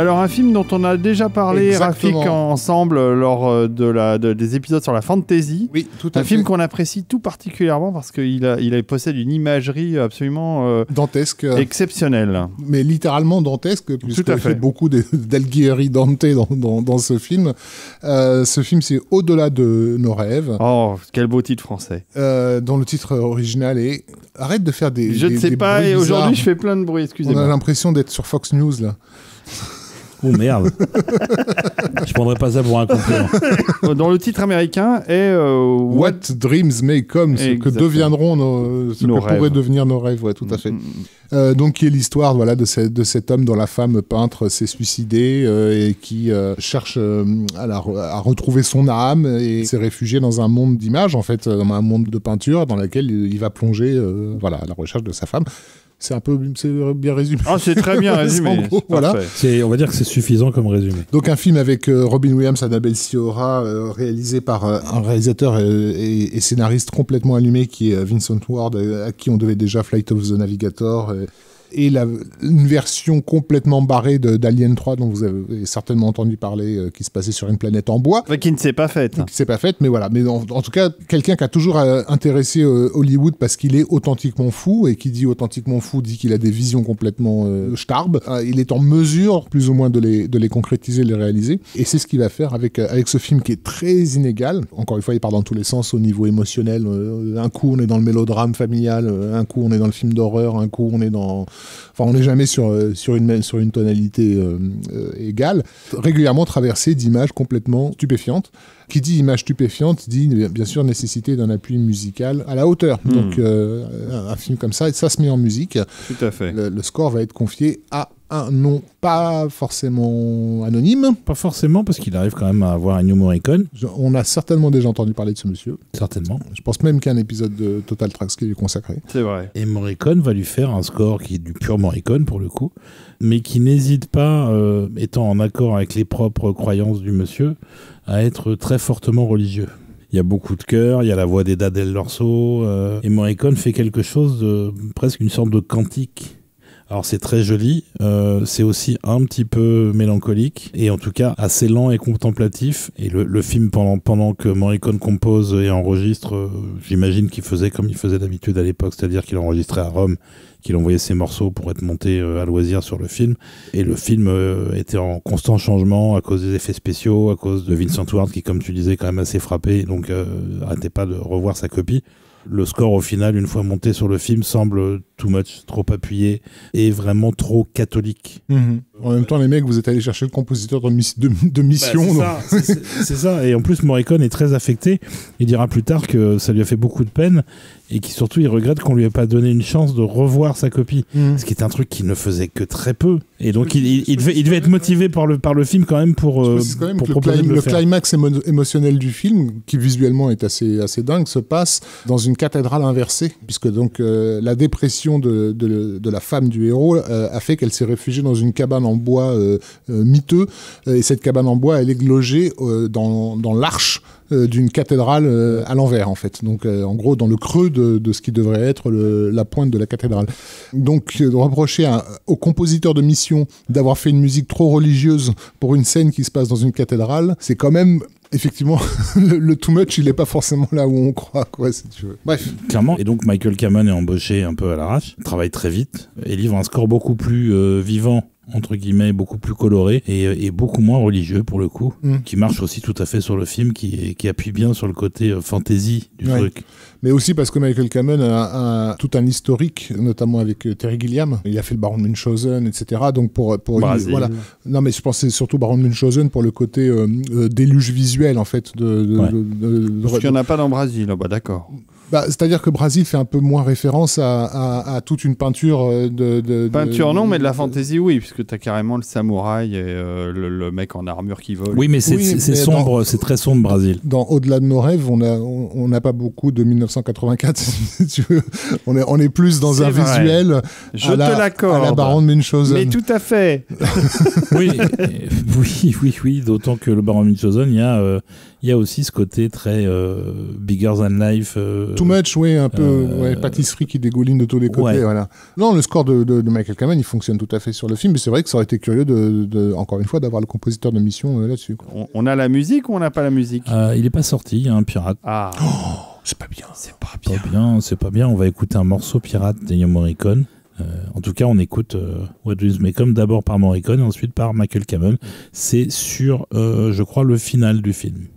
Alors un film dont on a déjà parlé, Rafik, ensemble lors des épisodes sur la fantasy. Oui, tout à fait. Un film qu'on apprécie tout particulièrement parce qu'il possède une imagerie absolument dantesque, exceptionnelle. Mais littéralement dantesque, puisqu'il fait beaucoup d'Alighieri Dante dans ce film. Ce film, c'est Au-delà de nos rêves. Oh, quel beau titre français. Dont le titre original est... Arrête de faire des... Je ne sais pas, et aujourd'hui je fais plein de bruit, excusez-moi. On a l'impression d'être sur Fox News, là. Oh merde. Je prendrais pas ça pour un compliment. Dans le titre américain est What Dreams May Come, ce que deviendront pourraient devenir nos rêves, ouais, tout à fait. Donc qui est l'histoire de cet homme dont la femme peintre s'est suicidée et qui cherche à retrouver son âme et s'est réfugié dans un monde d'images, en fait, dans un monde de peinture dans lequel il va plonger à la recherche de sa femme. C'est bien résumé. Ah, c'est très bien résumé. En gros, voilà. On va dire que c'est suffisant comme résumé. Donc un film avec Robin Williams, Annabelle Sciorra, réalisé par un réalisateur et scénariste complètement allumé qui est Vincent Ward, à qui on devait déjà Flight of the Navigator. Et une version complètement barrée d'Alien 3 dont vous avez certainement entendu parler, qui se passait sur une planète en bois. Qui ne s'est pas faite. Qui ne s'est pas faite, mais voilà. Mais en tout cas, quelqu'un qui a toujours intéressé Hollywood parce qu'il est authentiquement fou, et qui dit authentiquement fou dit qu'il a des visions complètement starbes. Il est en mesure, plus ou moins, de les concrétiser, de les réaliser. Et c'est ce qu'il va faire avec ce film qui est très inégal. Encore une fois, il part dans tous les sens au niveau émotionnel. Un coup, on est dans le mélodrame familial. Un coup, on est dans le film d'horreur. Un coup, on est dans... Enfin, on n'est jamais sur une tonalité égale, régulièrement traversée d'images complètement stupéfiantes. Qui dit image stupéfiante dit bien sûr nécessité d'un appui musical à la hauteur. Donc un film comme ça se met en musique. Tout à fait. Le score va être confié à un nom pas forcément anonyme. Pas forcément, parce qu'il arrive quand même à avoir Ennio Morricone. On a certainement déjà entendu parler de ce monsieur. Certainement. Je pense même qu'il y a un épisode de Total Tracks qui lui est consacré. C'est vrai. Et Morricone va lui faire un score qui est du pur Morricone pour le coup, mais qui n'hésite pas, étant en accord avec les propres croyances du monsieur, à être très fortement religieux. Il y a beaucoup de chœurs, il y a la voix d'Eda del Lorso, et Morricone fait quelque chose de presque une sorte de cantique. Alors c'est très joli, c'est aussi un petit peu mélancolique, et en tout cas assez lent et contemplatif. Et le film, pendant que Morricone compose et enregistre, j'imagine qu'il faisait comme il faisait d'habitude à l'époque, c'est-à-dire qu'il enregistrait à Rome, qu'il envoyait ses morceaux pour être montés à loisir sur le film. Et le film était en constant changement à cause des effets spéciaux, à cause de Vincent Ward qui, comme tu disais, quand même assez frappé, donc arrêtait pas de revoir sa copie. Le score, au final, une fois monté sur le film, semble too much, trop appuyé et vraiment trop catholique. En même temps, les mecs, vous êtes allés chercher le compositeur de mission. C'est ça. Et en plus, Morricone est très affecté. Il dira plus tard que ça lui a fait beaucoup de peine et qu'il surtout il regrette qu'on lui ait pas donné une chance de revoir sa copie. Ce qui est un truc qu'il ne faisait que très peu. Et donc il devait être motivé par le film quand même pour proposer de le faire. Climax émotionnel du film, qui visuellement est assez dingue, se passe dans une cathédrale inversée, puisque donc la dépression de la femme du héros a fait qu'elle s'est réfugiée dans une cabane en bois miteux, et cette cabane en bois elle est logée dans l'arche d'une cathédrale à l'envers, en fait. Donc, en gros, dans le creux de ce qui devrait être la pointe de la cathédrale. Donc, reprocher au compositeur de mission d'avoir fait une musique trop religieuse pour une scène qui se passe dans une cathédrale, c'est quand même... Effectivement, le too much, il n'est pas forcément là où on croit, quoi, si tu veux. Bref. Clairement. Et donc, Michael Kamen est embauché un peu à l'arrache, travaille très vite, et livre un score beaucoup plus vivant, entre guillemets, beaucoup plus coloré et beaucoup moins religieux pour le coup, qui marche aussi tout à fait sur le film, qui appuie bien sur le côté fantasy du truc. Mais aussi parce que Michael Kamen a tout un historique, notamment avec Terry Gilliam. Il a fait le Baron Munchausen, etc. Donc pour voilà. Non, mais je pensais surtout Baron Munchausen pour le côté déluge visuel, en fait. Parce qu'il n'y en a pas dans Brasil, d'accord. C'est-à-dire que Brasil fait un peu moins référence à toute une peinture Peinture non, mais de la fantaisie, oui, puisque tu as carrément le samouraï et le mec en armure qui vole. Oui, mais c'est sombre, c'est très sombre, Brasil. Dans Au-delà de nos rêves, on n'a pas beaucoup de 1984, si tu veux. On est plus dans un visuel à la Baron de Munchausen. Mais tout à fait. Oui, d'autant que le Baron Munchausen, il il y a aussi ce côté très bigger than life. Too much, oui, un peu pâtisserie qui dégouline de tous les côtés. Voilà. Non, le score de Michael Kamen, il fonctionne tout à fait sur le film, mais c'est vrai que ça aurait été curieux, encore une fois, d'avoir le compositeur de mission là-dessus. On a la musique ou on n'a pas la musique? Il n'est pas sorti, il y a un pirate. Ah. C'est pas bien. C'est pas bien. On va écouter un morceau pirate d'Ennio Morricone. En tout cas, on écoute What Dreams May Come d'abord par Morricone et ensuite par Michael Kamen. C'est sur, je crois, le final du film.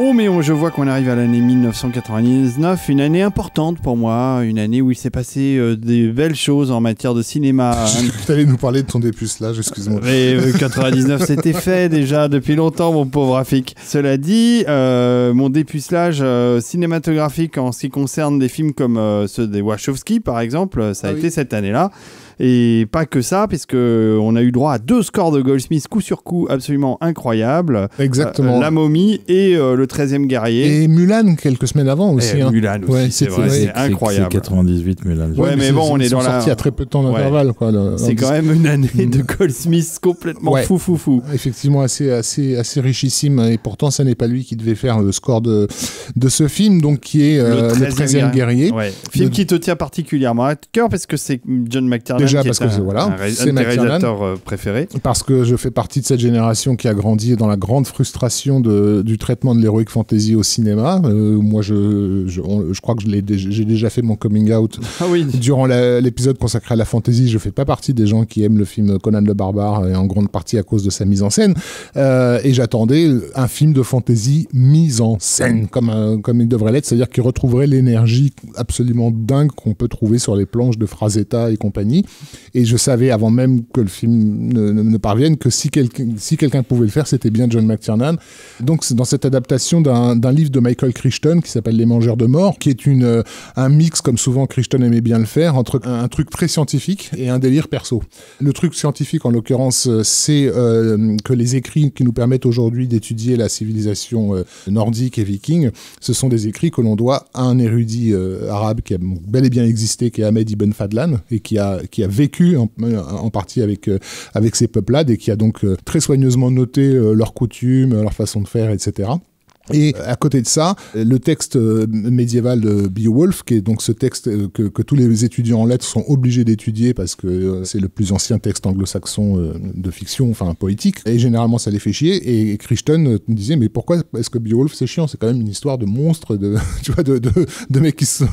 Oh mais je vois qu'on arrive à l'année 1999, une année importante pour moi, une année où il s'est passé des belles choses en matière de cinéma. Tu allais nous parler de ton dépucelage, excuse-moi. Mais 99 c'était fait déjà depuis longtemps, mon pauvre Rafik. Cela dit, mon dépucelage cinématographique en ce qui concerne des films comme ceux des Wachowski par exemple, ça a été cette année-là. Et pas que ça, puisque on a eu droit à 2 scores de Goldsmith coup sur coup absolument incroyables. Exactement. La Momie et le 13e guerrier. Et Mulan quelques semaines avant aussi. Mulan aussi, c'est vrai, c'est incroyable. C'est 98 Mulan. Ouais, mais bon, on est dans la... sorti à très peu de temps d'intervalle. Quoi, c'est quand même une année de Goldsmith complètement fou. Effectivement, assez richissime. Et pourtant, ça n'est pas lui qui devait faire le score de ce film, donc qui est le 13e guerrier. Ouais. Film qui te tient particulièrement à cœur parce que c'est John McTiernan. Déjà parce que c'est mes réalisateurs préférés. Parce que je fais partie de cette génération qui a grandi dans la grande frustration du traitement de l'heroic fantasy au cinéma. Moi, je crois que j'ai déjà fait mon coming out durant l'épisode consacré à la fantasy. Je fais pas partie des gens qui aiment le film Conan le Barbare, et en grande partie à cause de sa mise en scène. Et j'attendais un film de fantasy mis en scène, comme il devrait l'être, c'est-à-dire qu'il retrouverait l'énergie absolument dingue qu'on peut trouver sur les planches de Frazetta et compagnie. Et je savais avant même que le film ne parvienne que si quelqu'un pouvait le faire, c'était bien John McTiernan. Donc c'est dans cette adaptation d'un livre de Michael Crichton qui s'appelle Les Mangeurs de Mort, qui est un mix, comme souvent Crichton aimait bien le faire, entre un truc très scientifique et un délire perso. Le truc scientifique en l'occurrence, c'est que les écrits qui nous permettent aujourd'hui d'étudier la civilisation nordique et viking, ce sont des écrits que l'on doit à un érudit arabe qui a bel et bien existé, qui est Ahmed Ibn Fadlan, et qui a vécu en partie avec ces peuplades, et qui a donc très soigneusement noté leurs coutumes, leur façon de faire, etc. Et à côté de ça, le texte médiéval de Beowulf, qui est donc ce texte que tous les étudiants en lettres sont obligés d'étudier parce que c'est le plus ancien texte anglo-saxon de fiction, enfin poétique, et généralement ça les fait chier. Et Crichton disait, mais pourquoi est-ce que Beowulf c'est chiant? C'est quand même une histoire de monstres, tu vois, de mecs qui se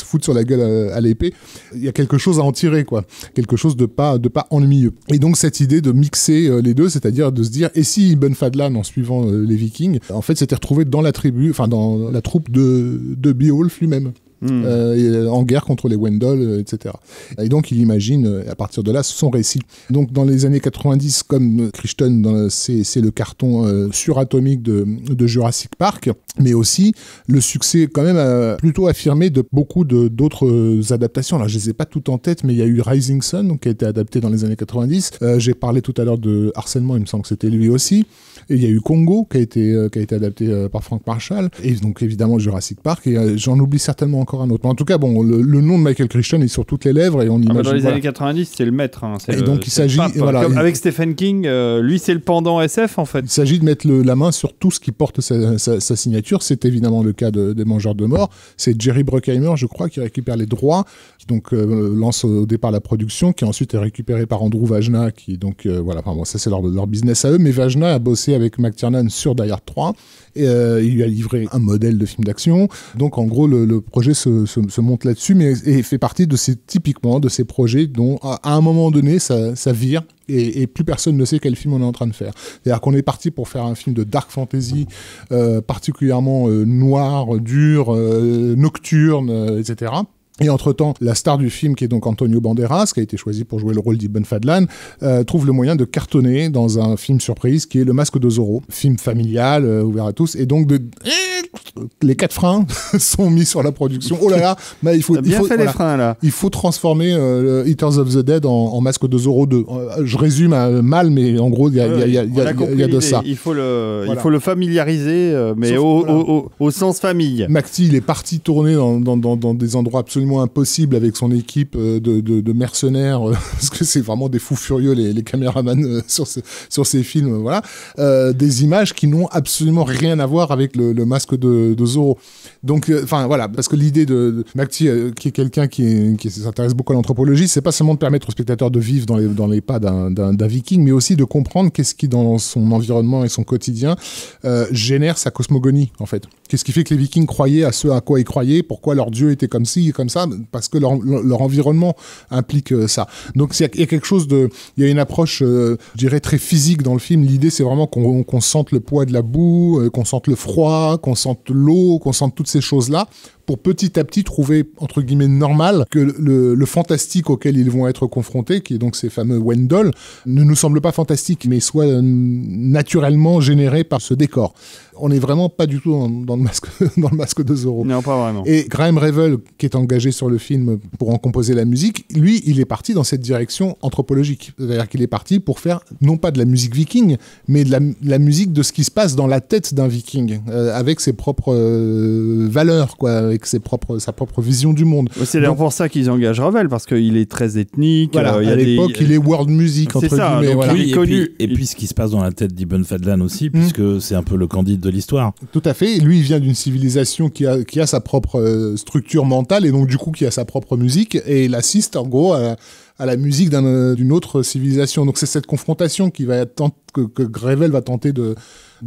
foutent sur la gueule à l'épée. Il y a quelque chose à en tirer, quoi. Quelque chose de pas ennuyeux. Et donc cette idée de mixer les deux, c'est-à-dire de se dire, et si Ibn Fadlan, en suivant les Vikings, en fait s'était retrouvé dans la tribu, enfin dans la troupe de Beowulf lui-même. En guerre contre les Wendell, etc. Et donc il imagine à partir de là son récit. Donc dans les années 90, comme Crichton, c'est le carton suratomique de Jurassic Park, mais aussi le succès quand même plutôt affirmé de beaucoup d'autres adaptations. Alors je les ai pas toutes en tête, mais il y a eu Rising Sun, donc, qui a été adapté dans les années 90. J'ai parlé tout à l'heure de Harcèlement, il me semble que c'était lui aussi. Et il y a eu Congo qui a été adapté par Frank Marshall, et donc évidemment Jurassic Park, et j'en oublie certainement encore un autre. Mais en tout cas, bon, le nom de Michael Crichton est sur toutes les lèvres, et on imagine... dans les années 90, c'est le maître. Et donc il s'agit... avec Stephen King, lui c'est le pendant SF en fait. Il s'agit de mettre la main sur tout ce qui porte sa signature. C'est évidemment le cas des Mangeurs de Mort. C'est Jerry Bruckheimer, je crois, qui récupère les droits, qui donc lance au départ la production, qui ensuite est récupérée par Andrew Vajna, qui donc voilà, enfin bon, ça c'est leur business à eux, mais Vajna a bossé avec McTiernan sur Die Hard 3, et il lui a livré un modèle de film d'action. Donc en gros le projet se monte là-dessus, mais et fait partie typiquement de ces projets dont à un moment donné ça vire, et plus personne ne sait quel film on est en train de faire. C'est-à-dire qu'on est parti pour faire un film de dark fantasy particulièrement noir, dur, nocturne, etc. Et entre-temps, la star du film, qui est donc Antonio Banderas, qui a été choisi pour jouer le rôle d'Ibn Fadlan, trouve le moyen de cartonner dans un film surprise qui est Le Masque de Zorro, film familial, ouvert à tous, et donc les 4 freins sont mis sur la production. Oh là là, mais il faut les freins là. Il faut transformer Eaters of the Dead en Masque de Zorro 2. Je résume mal, mais en gros, il y a de ça. Il faut le familiariser, mais au sens famille. Macti, il est parti tourner dans des endroits absolument impossible avec son équipe de mercenaires, parce que c'est vraiment des fous furieux les caméramans sur ces films, voilà, des images qui n'ont absolument rien à voir avec le masque de Zorro. Donc enfin voilà, parce que l'idée de Macti, qui est quelqu'un qui s'intéresse beaucoup à l'anthropologie, c'est pas seulement de permettre au spectateur de vivre dans les pas d'un viking, mais aussi de comprendre qu'est-ce qui dans son environnement et son quotidien génère sa cosmogonie, en fait. Qu'est-ce qui fait que les vikings croyaient à ce à quoi ils croyaient, pourquoi leur dieu était comme ci et comme ça. ça, parce que leur environnement implique ça. Donc il y a quelque chose il y a une approche, je dirais, très physique dans le film. L'idée, c'est vraiment qu'on sente le poids de la boue, qu'on sente le froid, qu'on sente l'eau, qu'on sente toutes ces choses-là, pour petit à petit trouver, entre guillemets, normal que le fantastique auquel ils vont être confrontés, qui est donc ces fameux Wendell, ne nous semble pas fantastique, mais soit naturellement généré par ce décor. On n'est vraiment pas du tout dans le masque de Zorro. Non, pas vraiment. Et Graham Revell, qui est engagé sur le film pour en composer la musique, lui, il est parti dans cette direction anthropologique. C'est-à-dire qu'il est parti pour faire, non pas de la musique viking, mais de la musique de ce qui se passe dans la tête d'un viking, avec ses propres valeurs, quoi, avec sa propre vision du monde. C'est d'ailleurs pour ça qu'ils engagent Revell, parce qu'il est très ethnique. Voilà, à l'époque, il est world music, entre guillemets. Voilà. Il est connu. Et puis ce qui se passe dans la tête d'Ibn Fadlan aussi, puisque c'est un peu le Candide de l'histoire. Tout à fait. Lui, il vient d'une civilisation qui a sa propre structure mentale, et donc du coup qui a sa propre musique, et il assiste en gros à la musique d'une autre civilisation. Donc c'est cette confrontation que Revell va tenter de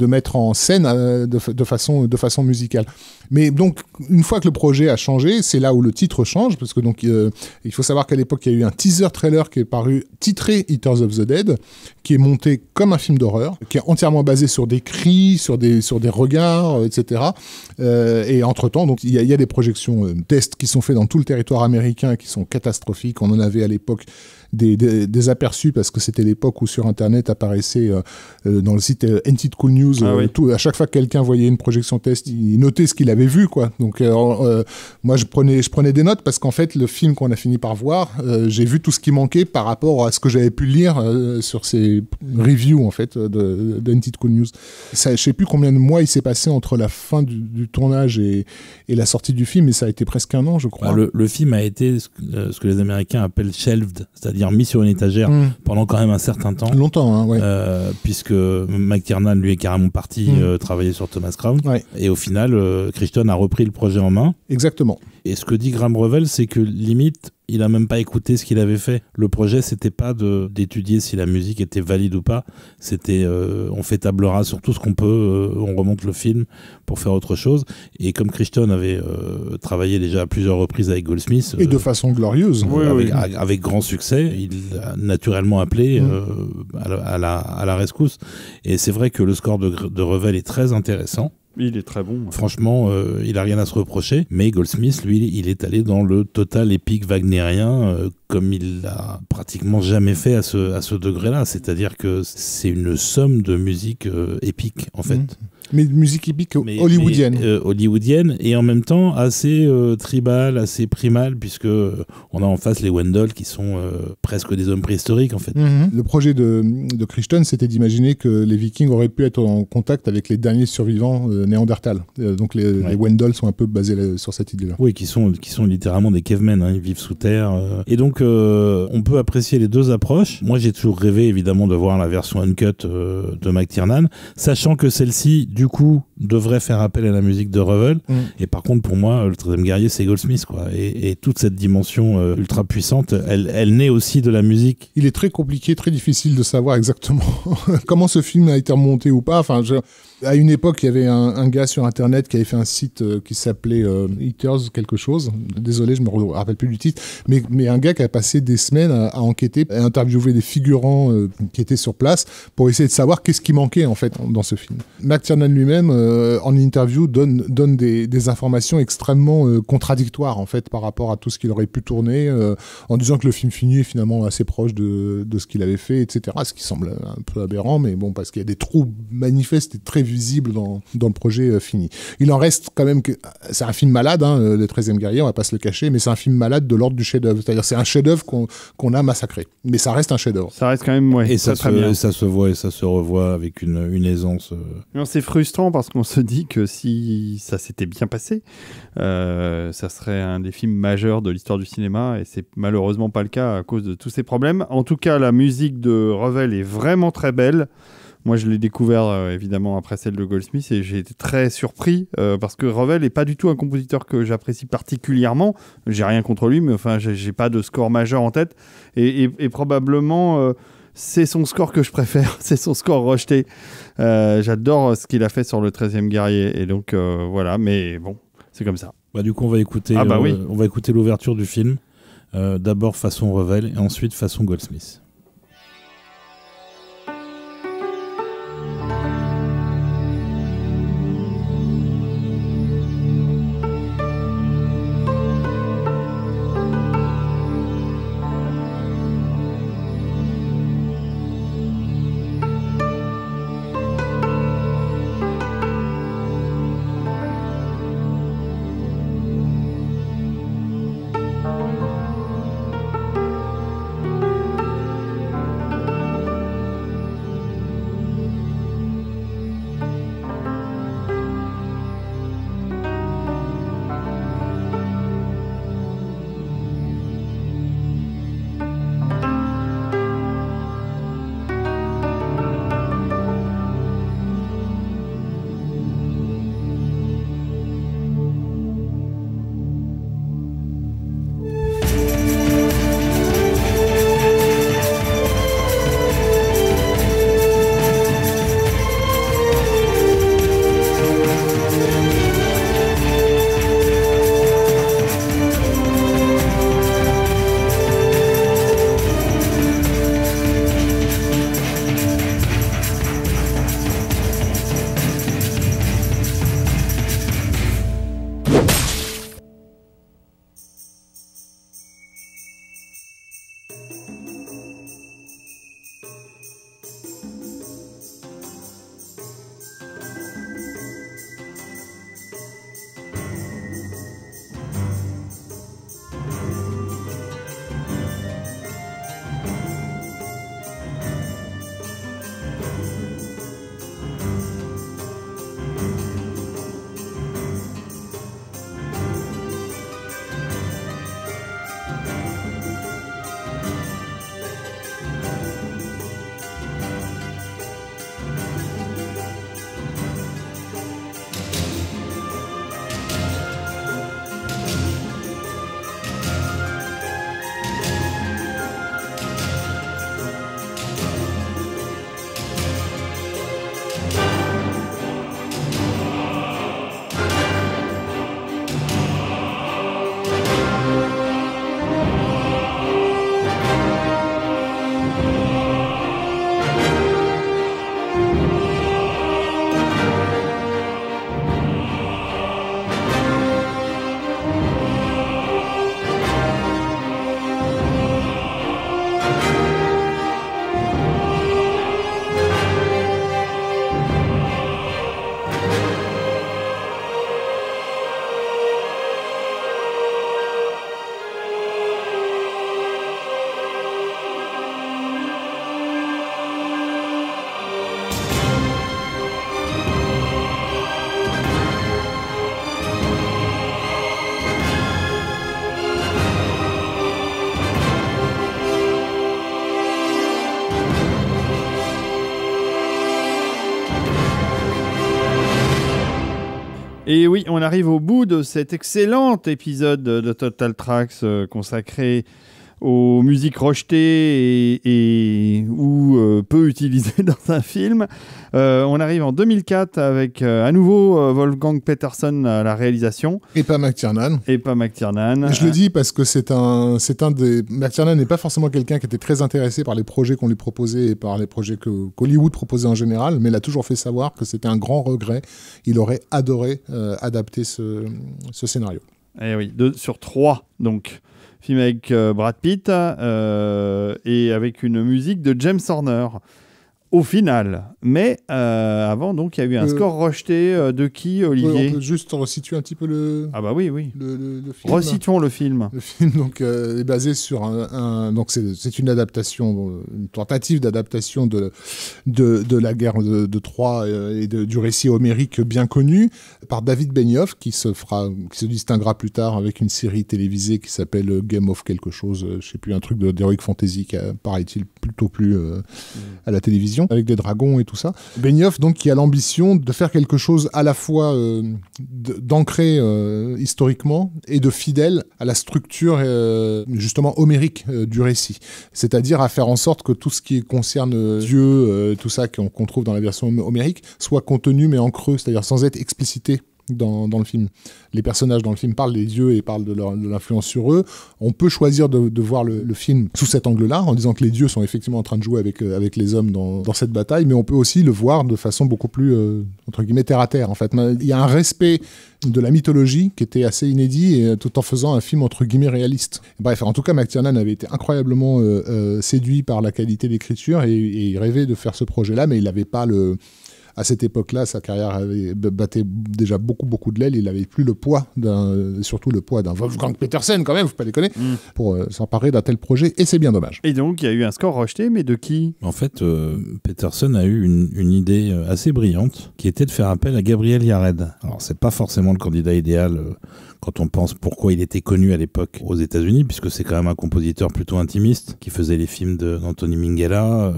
mettre en scène de façon musicale. Mais donc, une fois que le projet a changé, c'est là où le titre change, parce que donc il faut savoir qu'à l'époque, il y a eu un teaser trailer qui est paru, titré Eaters of the Dead, qui est monté comme un film d'horreur, qui est entièrement basé sur des cris, sur des regards, etc. Et entre-temps, donc il y a des projections tests qui sont faits dans tout le territoire américain, qui sont catastrophiques. On en avait à l'époque des aperçus, parce que c'était l'époque où sur Internet apparaissait dans le site Entit Cool News, à chaque fois que quelqu'un voyait une projection test, il notait ce qu'il avait vu, quoi. Donc moi je prenais des notes, parce qu'en fait le film qu'on a fini par voir, j'ai vu tout ce qui manquait par rapport à ce que j'avais pu lire sur ces reviews en fait de Entit Cool News. Je sais plus combien de mois il s'est passé entre la fin du tournage et la sortie du film, mais ça a été presque 1 an, je crois. Le film a été ce que les Américains appellent shelved, c'est-à-dire mis sur une étagère pendant quand même un certain temps. Longtemps, hein, ouais. Puisque McTiernan, lui, est carrément parti travailler sur Thomas Crown. Ouais. Et au final, Crichton a repris le projet en main. Exactement. Et ce que dit Graham Revell, c'est que limite, il a même pas écouté ce qu'il avait fait. Le projet, c'était pas d'étudier si la musique était valide ou pas. C'était on fait table rase sur tout ce qu'on peut, on remonte le film pour faire autre chose. Et comme Crichton avait travaillé déjà à plusieurs reprises avec Goldsmith, et de façon glorieuse, avec grand succès, il a naturellement appelé à la rescousse. Et c'est vrai que le score de Revell est très intéressant. Il est très bon. Franchement, il a rien à se reprocher. Mais Goldsmith, lui, il est allé dans le total épique wagnérien, comme il l'a pratiquement jamais fait à ce degré-là. C'est-à-dire que c'est une somme de musique épique, en fait. Mais musique épique hollywoodienne. Hollywoodienne, et en même temps assez tribal, assez primal, puisque on a en face les Wendell qui sont presque des hommes préhistoriques, en fait. Le projet de Crichton, c'était d'imaginer que les Vikings auraient pu être en contact avec les derniers survivants néandertals. Donc les Wendell sont un peu basés sur cette idée-là. Oui, qui sont littéralement des cavemen, hein, ils vivent sous terre. Et donc, on peut apprécier les deux approches. Moi, j'ai toujours rêvé, évidemment, de voir la version uncut de McTiernan, sachant que celle-ci, du coup, devrait faire appel à la musique de Revell. Et par contre, pour moi, le 13e guerrier, c'est Goldsmith, quoi. Et toute cette dimension ultra puissante, elle naît aussi de la musique. Il est très compliqué, très difficile de savoir exactement comment ce film a été remonté ou pas. Enfin, à une époque, il y avait un gars sur Internet qui avait fait un site qui s'appelait Eaters quelque chose. Désolé, je me rappelle plus du titre. Mais un gars qui a passé des semaines à enquêter, à interviewer des figurants qui étaient sur place pour essayer de savoir qu'est-ce qui manquait en fait dans ce film. McTiernan lui-même, en interview, donne des informations extrêmement contradictoires en fait par rapport à tout ce qu'il aurait pu tourner, en disant que le film fini est finalement assez proche de ce qu'il avait fait, etc. Ce qui semble un peu aberrant, mais bon, parce qu'il y a des trous manifestes et très visible dans le projet fini. Il en reste quand même que c'est un film malade, hein, le 13e guerrier, on va pas se le cacher, mais c'est un film malade de l'ordre du chef-d'œuvre. C'est-à-dire c'est un chef-d'œuvre qu'on a massacré, mais ça reste un chef-d'œuvre. Ça reste quand même et ça se voit et ça se revoit avec une aisance. Non, c'est frustrant parce qu'on se dit que si ça s'était bien passé, ça serait un des films majeurs de l'histoire du cinéma, et c'est malheureusement pas le cas à cause de tous ces problèmes. En tout cas, la musique de Revell est vraiment très belle. Moi, je l'ai découvert évidemment après celle de Goldsmith, et j'ai été très surpris parce que Revell n'est pas du tout un compositeur que j'apprécie particulièrement. J'ai rien contre lui, mais enfin, j'ai pas de score majeur en tête. Et probablement, c'est son score que je préfère. C'est son score rejeté. J'adore ce qu'il a fait sur le 13e guerrier. Et donc, voilà. Mais bon, c'est comme ça. Du coup, on va écouter l'ouverture du film. D'abord façon Revel et ensuite façon Goldsmith. Et oui, on arrive au bout de cet excellent épisode de Total Tracks consacré aux musiques rejetées ou peu utilisées dans un film. On arrive en 2004 avec à nouveau Wolfgang Petersen à la réalisation. Et pas McTiernan. Je le dis parce que c'est un des... McTiernan n'est pas forcément quelqu'un qui était très intéressé par les projets qu'on lui proposait et par les projets qu'Hollywood proposait en général, mais il a toujours fait savoir que c'était un grand regret. Il aurait adoré adapter ce scénario. Et oui, 2 sur 3, donc. Film avec Brad Pitt et avec une musique de James Horner au final. Mais avant, donc, il y a eu un score rejeté de qui, Olivier ? On peut juste resituer un petit peu le... Ah bah oui. Le film. Resituons le film. Le film donc, est basé sur donc c'est une adaptation, une tentative d'adaptation de la guerre de Troie et du récit homérique bien connu par David Benioff, qui se distinguera plus tard avec une série télévisée qui s'appelle Game of quelque chose, je sais plus, un truc d'Heroic Fantasy qui paraît-il plutôt plus à la télévision, avec des dragons et tout ça. Benioff, donc, qui a l'ambition de faire quelque chose à la fois d'ancré historiquement et de fidèle à la structure justement homérique du récit. C'est-à-dire à faire en sorte que tout ce qui concerne Dieu, tout ça qu'on trouve dans la version homérique, soit contenu mais en creux, c'est-à-dire sans être explicité dans le film. Les personnages dans le film parlent des dieux et parlent de l'influence sur eux. On peut choisir de voir le film sous cet angle-là, en disant que les dieux sont effectivement en train de jouer avec les hommes dans cette bataille, mais on peut aussi le voir de façon beaucoup plus, entre guillemets, terre à terre, en fait. Il y a un respect de la mythologie qui était assez inédit, et tout en faisant un film entre guillemets réaliste. Bref, en tout cas, McTiernan avait été incroyablement séduit par la qualité d'écriture et il rêvait de faire ce projet-là, mais il n'avait pas à cette époque-là, sa carrière battait déjà beaucoup de l'aile. Il n'avait plus le poids surtout le poids d'un Wolfgang Petersen, quand même, faut pas déconner, pour s'emparer d'un tel projet, et c'est bien dommage. Et donc, il y a eu un score rejeté, mais de qui ? En fait, Petersen a eu une idée assez brillante, qui était de faire appel à Gabriel Yared. Alors, c'est pas forcément le candidat idéal quand on pense pourquoi il était connu à l'époque aux États-Unis, puisque c'est quand même un compositeur plutôt intimiste, qui faisait les films d'Anthony Minghella,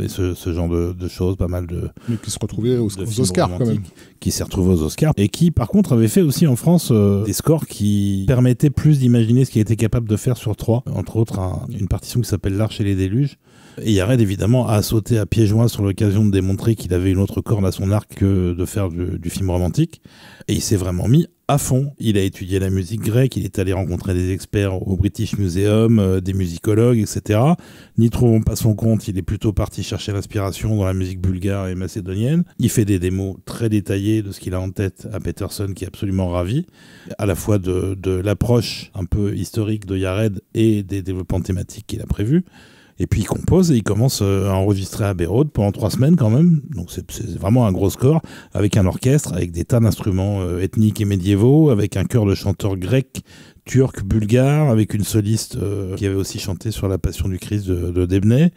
et ce genre de choses, pas mal de... Mais qui se retrouvait aux Oscars, quand même. Qui s'est retrouvé aux Oscars, et qui, par contre, avait fait aussi en France des scores qui permettaient plus d'imaginer ce qu'il était capable de faire sur 3. Entre autres, une partition qui s'appelle L'Arche et les Déluges. Et Yared, évidemment, a sauté à pieds joints sur l'occasion de démontrer qu'il avait une autre corde à son arc que de faire du film romantique. Et il s'est vraiment mis à fond. Il a étudié la musique grecque, il est allé rencontrer des experts au British Museum, des musicologues, etc. N'y trouvant pas son compte, il est plutôt parti chercher l'inspiration dans la musique bulgare et macédonienne. Il fait des démos très détaillées de ce qu'il a en tête à Petersen, qui est absolument ravi, à la fois de l'approche un peu historique de Yared et des développements thématiques qu'il a prévus. Et puis il compose et il commence à enregistrer à Abbey Road pendant 3 semaines quand même. Donc c'est vraiment un gros score, avec un orchestre, avec des tas d'instruments ethniques et médiévaux, avec un chœur de chanteurs grecs, turcs, bulgares, avec une soliste qui avait aussi chanté sur la Passion du Christ de Debnay.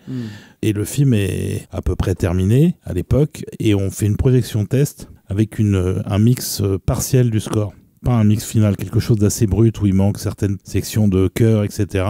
Et le film est à peu près terminé à l'époque, et on fait une projection test avec un mix partiel du score. Pas un mix final, quelque chose d'assez brut où il manque certaines sections de chœur, etc.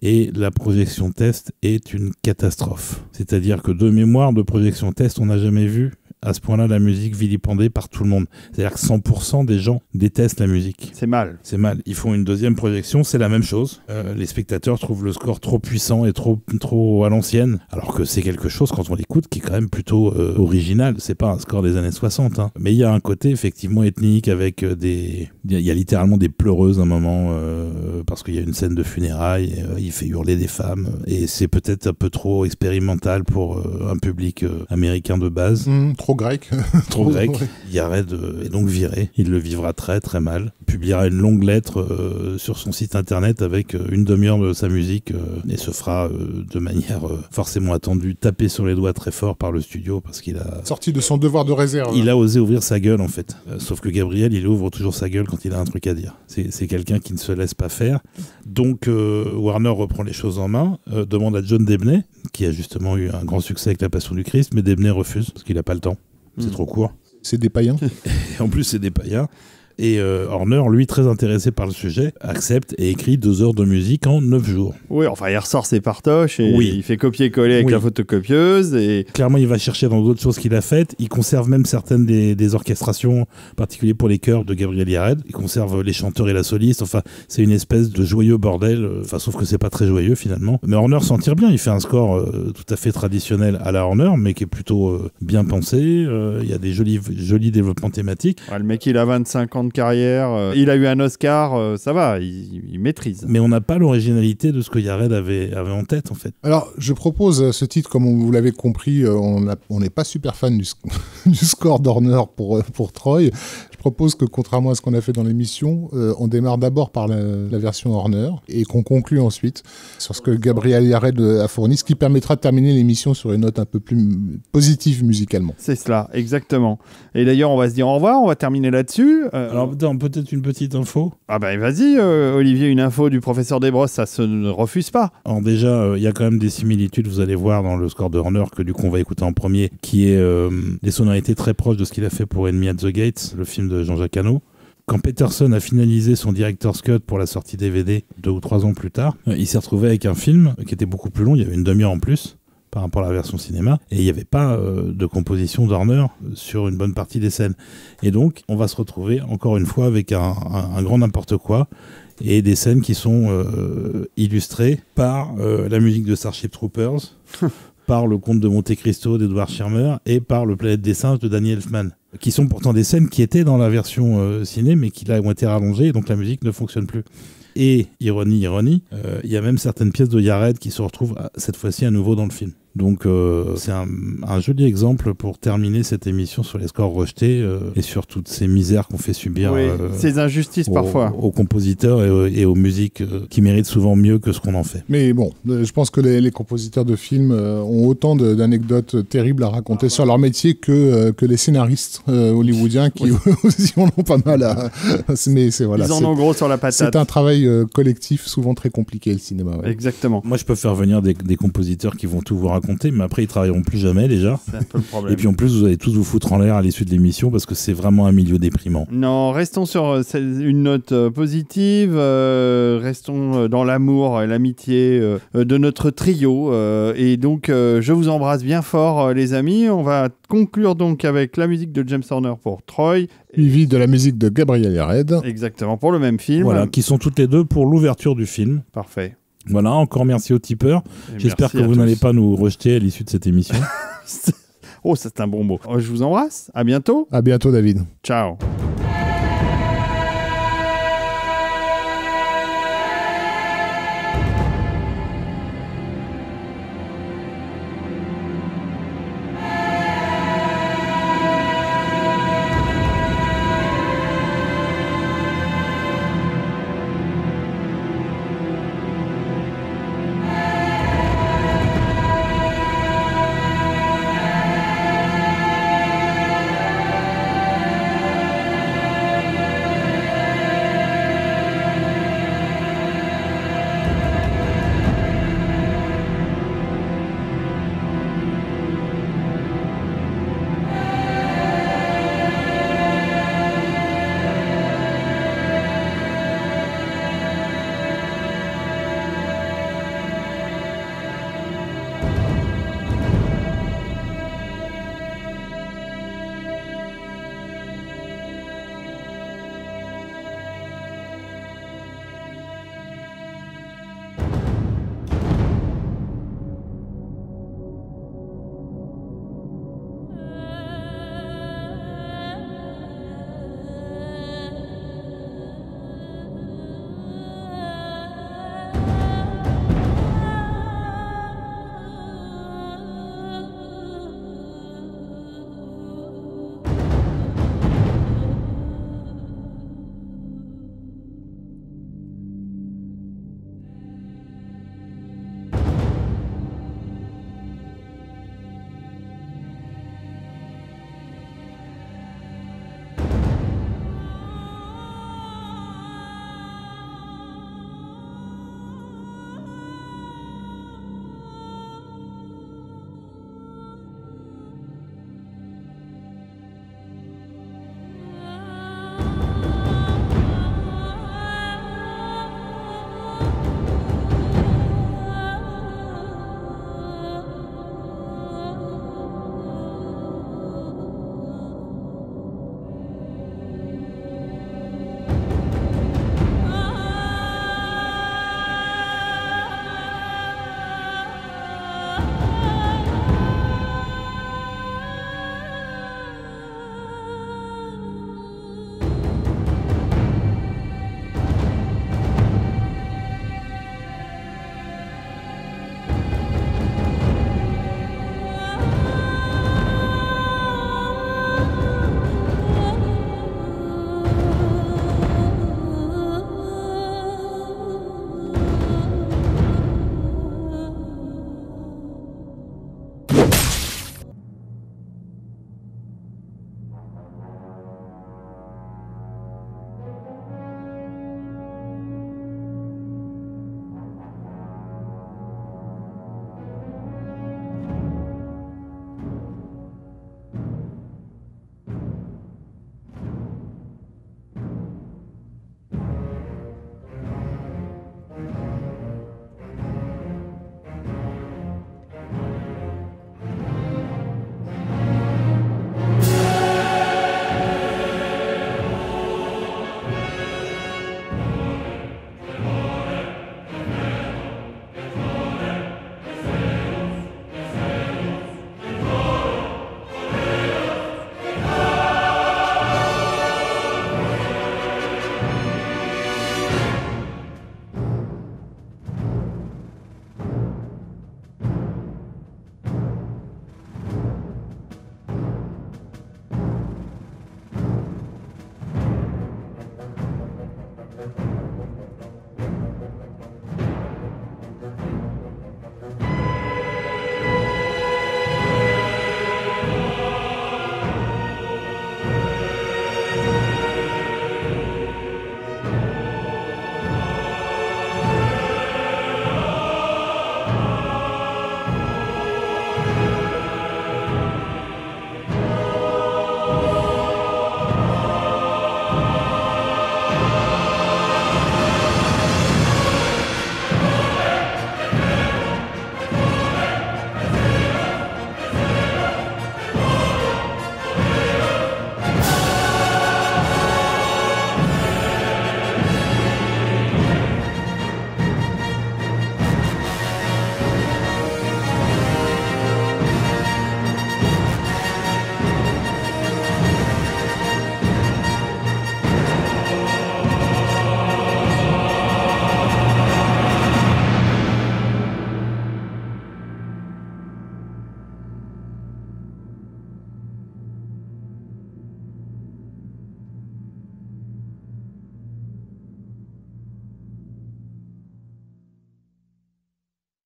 Et la projection test est une catastrophe. C'est-à-dire que de mémoire de projection test, on n'a jamais vu à ce point-là la musique vilipendée par tout le monde. C'est-à-dire que 100% des gens détestent la musique. C'est mal. C'est mal. Ils font une deuxième projection, c'est la même chose. Les spectateurs trouvent le score trop puissant et trop à l'ancienne, alors que c'est quelque chose, quand on l'écoute, qui est quand même plutôt original. C'est pas un score des années 60. Hein. Mais il y a un côté effectivement ethnique avec il y a littéralement des pleureuses à un moment, parce qu'il y a une scène de funérailles, et, il fait hurler des femmes. Et c'est peut-être un peu trop expérimental pour un public américain de base. Trop grec. Trop grec. Yared est donc viré. Il le vivra très très mal. Il publiera une longue lettre sur son site internet avec une demi-heure de sa musique et se fera de manière forcément attendue taper sur les doigts très fort par le studio parce qu'il a... Sorti de son devoir de réserve. Il a osé ouvrir sa gueule en fait. Sauf que Gabriel, il ouvre toujours sa gueule quand il a un truc à dire. C'est quelqu'un qui ne se laisse pas faire. Donc Warner reprend les choses en main, demande à John Debney, qui a justement eu un grand succès avec La Passion du Christ, mais Debney refuse parce qu'il n'a pas le temps. C'est trop court. C'est des païens. Et en plus, c'est des païens. Et Horner, lui, très intéressé par le sujet, accepte et écrit 2 heures de musique en 9 jours. Oui, enfin, il ressort ses partoches et oui. Il fait copier-coller avec la photocopieuse. Et... Clairement, il va chercher dans d'autres choses qu'il a faites. Il conserve même certaines des orchestrations, en particulier pour les chœurs de Gabriel Yared. Il conserve les chanteurs et la soliste. Enfin, c'est une espèce de joyeux bordel. Enfin, sauf que c'est pas très joyeux finalement. Mais Horner s'en tire bien. Il fait un score tout à fait traditionnel à la Horner, mais qui est plutôt bien pensé. Il y a des jolis développements thématiques. Ouais, le mec, il a 25 ans de carrière, il a eu un Oscar, ça va, il maîtrise. Mais on n'a pas l'originalité de ce que Yared avait en tête en fait. Alors je propose ce titre, comme vous l'avez compris, on n'est pas super fan du score d'Horner pour Troy. Je propose que contrairement à ce qu'on a fait dans l'émission, on démarre d'abord par la version Horner et qu'on conclue ensuite sur ce que Gabriel Yared a fourni, ce qui permettra de terminer l'émission sur une note un peu plus positive musicalement. C'est cela, exactement. Et d'ailleurs on va se dire au revoir, on va terminer là-dessus. Alors peut-être une petite info. Ah ben vas-y Olivier, une info du professeur Desbrosses, ça se refuse pas. Alors déjà, il y a quand même des similitudes, vous allez voir dans le score de Horner, que du coup on va écouter en premier, qui est des sonorités très proches de ce qu'il a fait pour Enemy at the Gates, le film de Jean-Jacques Hano. Quand Petersen a finalisé son director's cut pour la sortie DVD 2 ou 3 ans plus tard, il s'est retrouvé avec un film qui était beaucoup plus long, il y avait une demi-heure en plus par rapport à la version cinéma, et il n'y avait pas de composition d'Horner sur une bonne partie des scènes. Et donc, on va se retrouver encore une fois avec un grand n'importe quoi, et des scènes qui sont illustrées par la musique de Starship Troopers, par le Comte de Monte Cristo d'Edward Schirmer et par le Planète des singes de Danny Elfman, qui sont pourtant des scènes qui étaient dans la version ciné, mais qui là ont été rallongées, donc la musique ne fonctionne plus. Et, ironie, il y a même certaines pièces de Yared qui se retrouvent cette fois-ci à nouveau dans le film. Donc c'est un joli exemple pour terminer cette émission sur les scores rejetés et sur toutes ces misères qu'on fait subir ces injustices parfois aux compositeurs et aux musiques qui méritent souvent mieux que ce qu'on en fait. Mais bon, je pense que les compositeurs de films ont autant d'anecdotes terribles à raconter sur leur métier que les scénaristes hollywoodiens qui aussi en ont pas mal à... Mais ils en ont gros sur la patate. C'est un travail collectif souvent très compliqué, le cinéma. Ouais. Exactement. Moi je peux faire venir des compositeurs qui vont tout vous raconter, mais après ils travailleront plus jamais déjà. C'est un peu le problème. Et puis en plus vous allez tous vous foutre en l'air à l'issue de l'émission parce que c'est vraiment un milieu déprimant. Non, restons sur une note positive, restons dans l'amour et l'amitié de notre trio et donc je vous embrasse bien fort les amis. On va conclure donc avec la musique de James Horner pour Troy. Suivi de la musique de Gabriel Yared. Exactement, pour le même film. Voilà, qui sont toutes les deux pour l'ouverture du film. Parfait. Voilà, encore merci aux tipeurs. J'espère que vous n'allez pas nous rejeter à l'issue de cette émission. Oh, c'est un bon mot. Je vous embrasse. À bientôt. À bientôt, David. Ciao.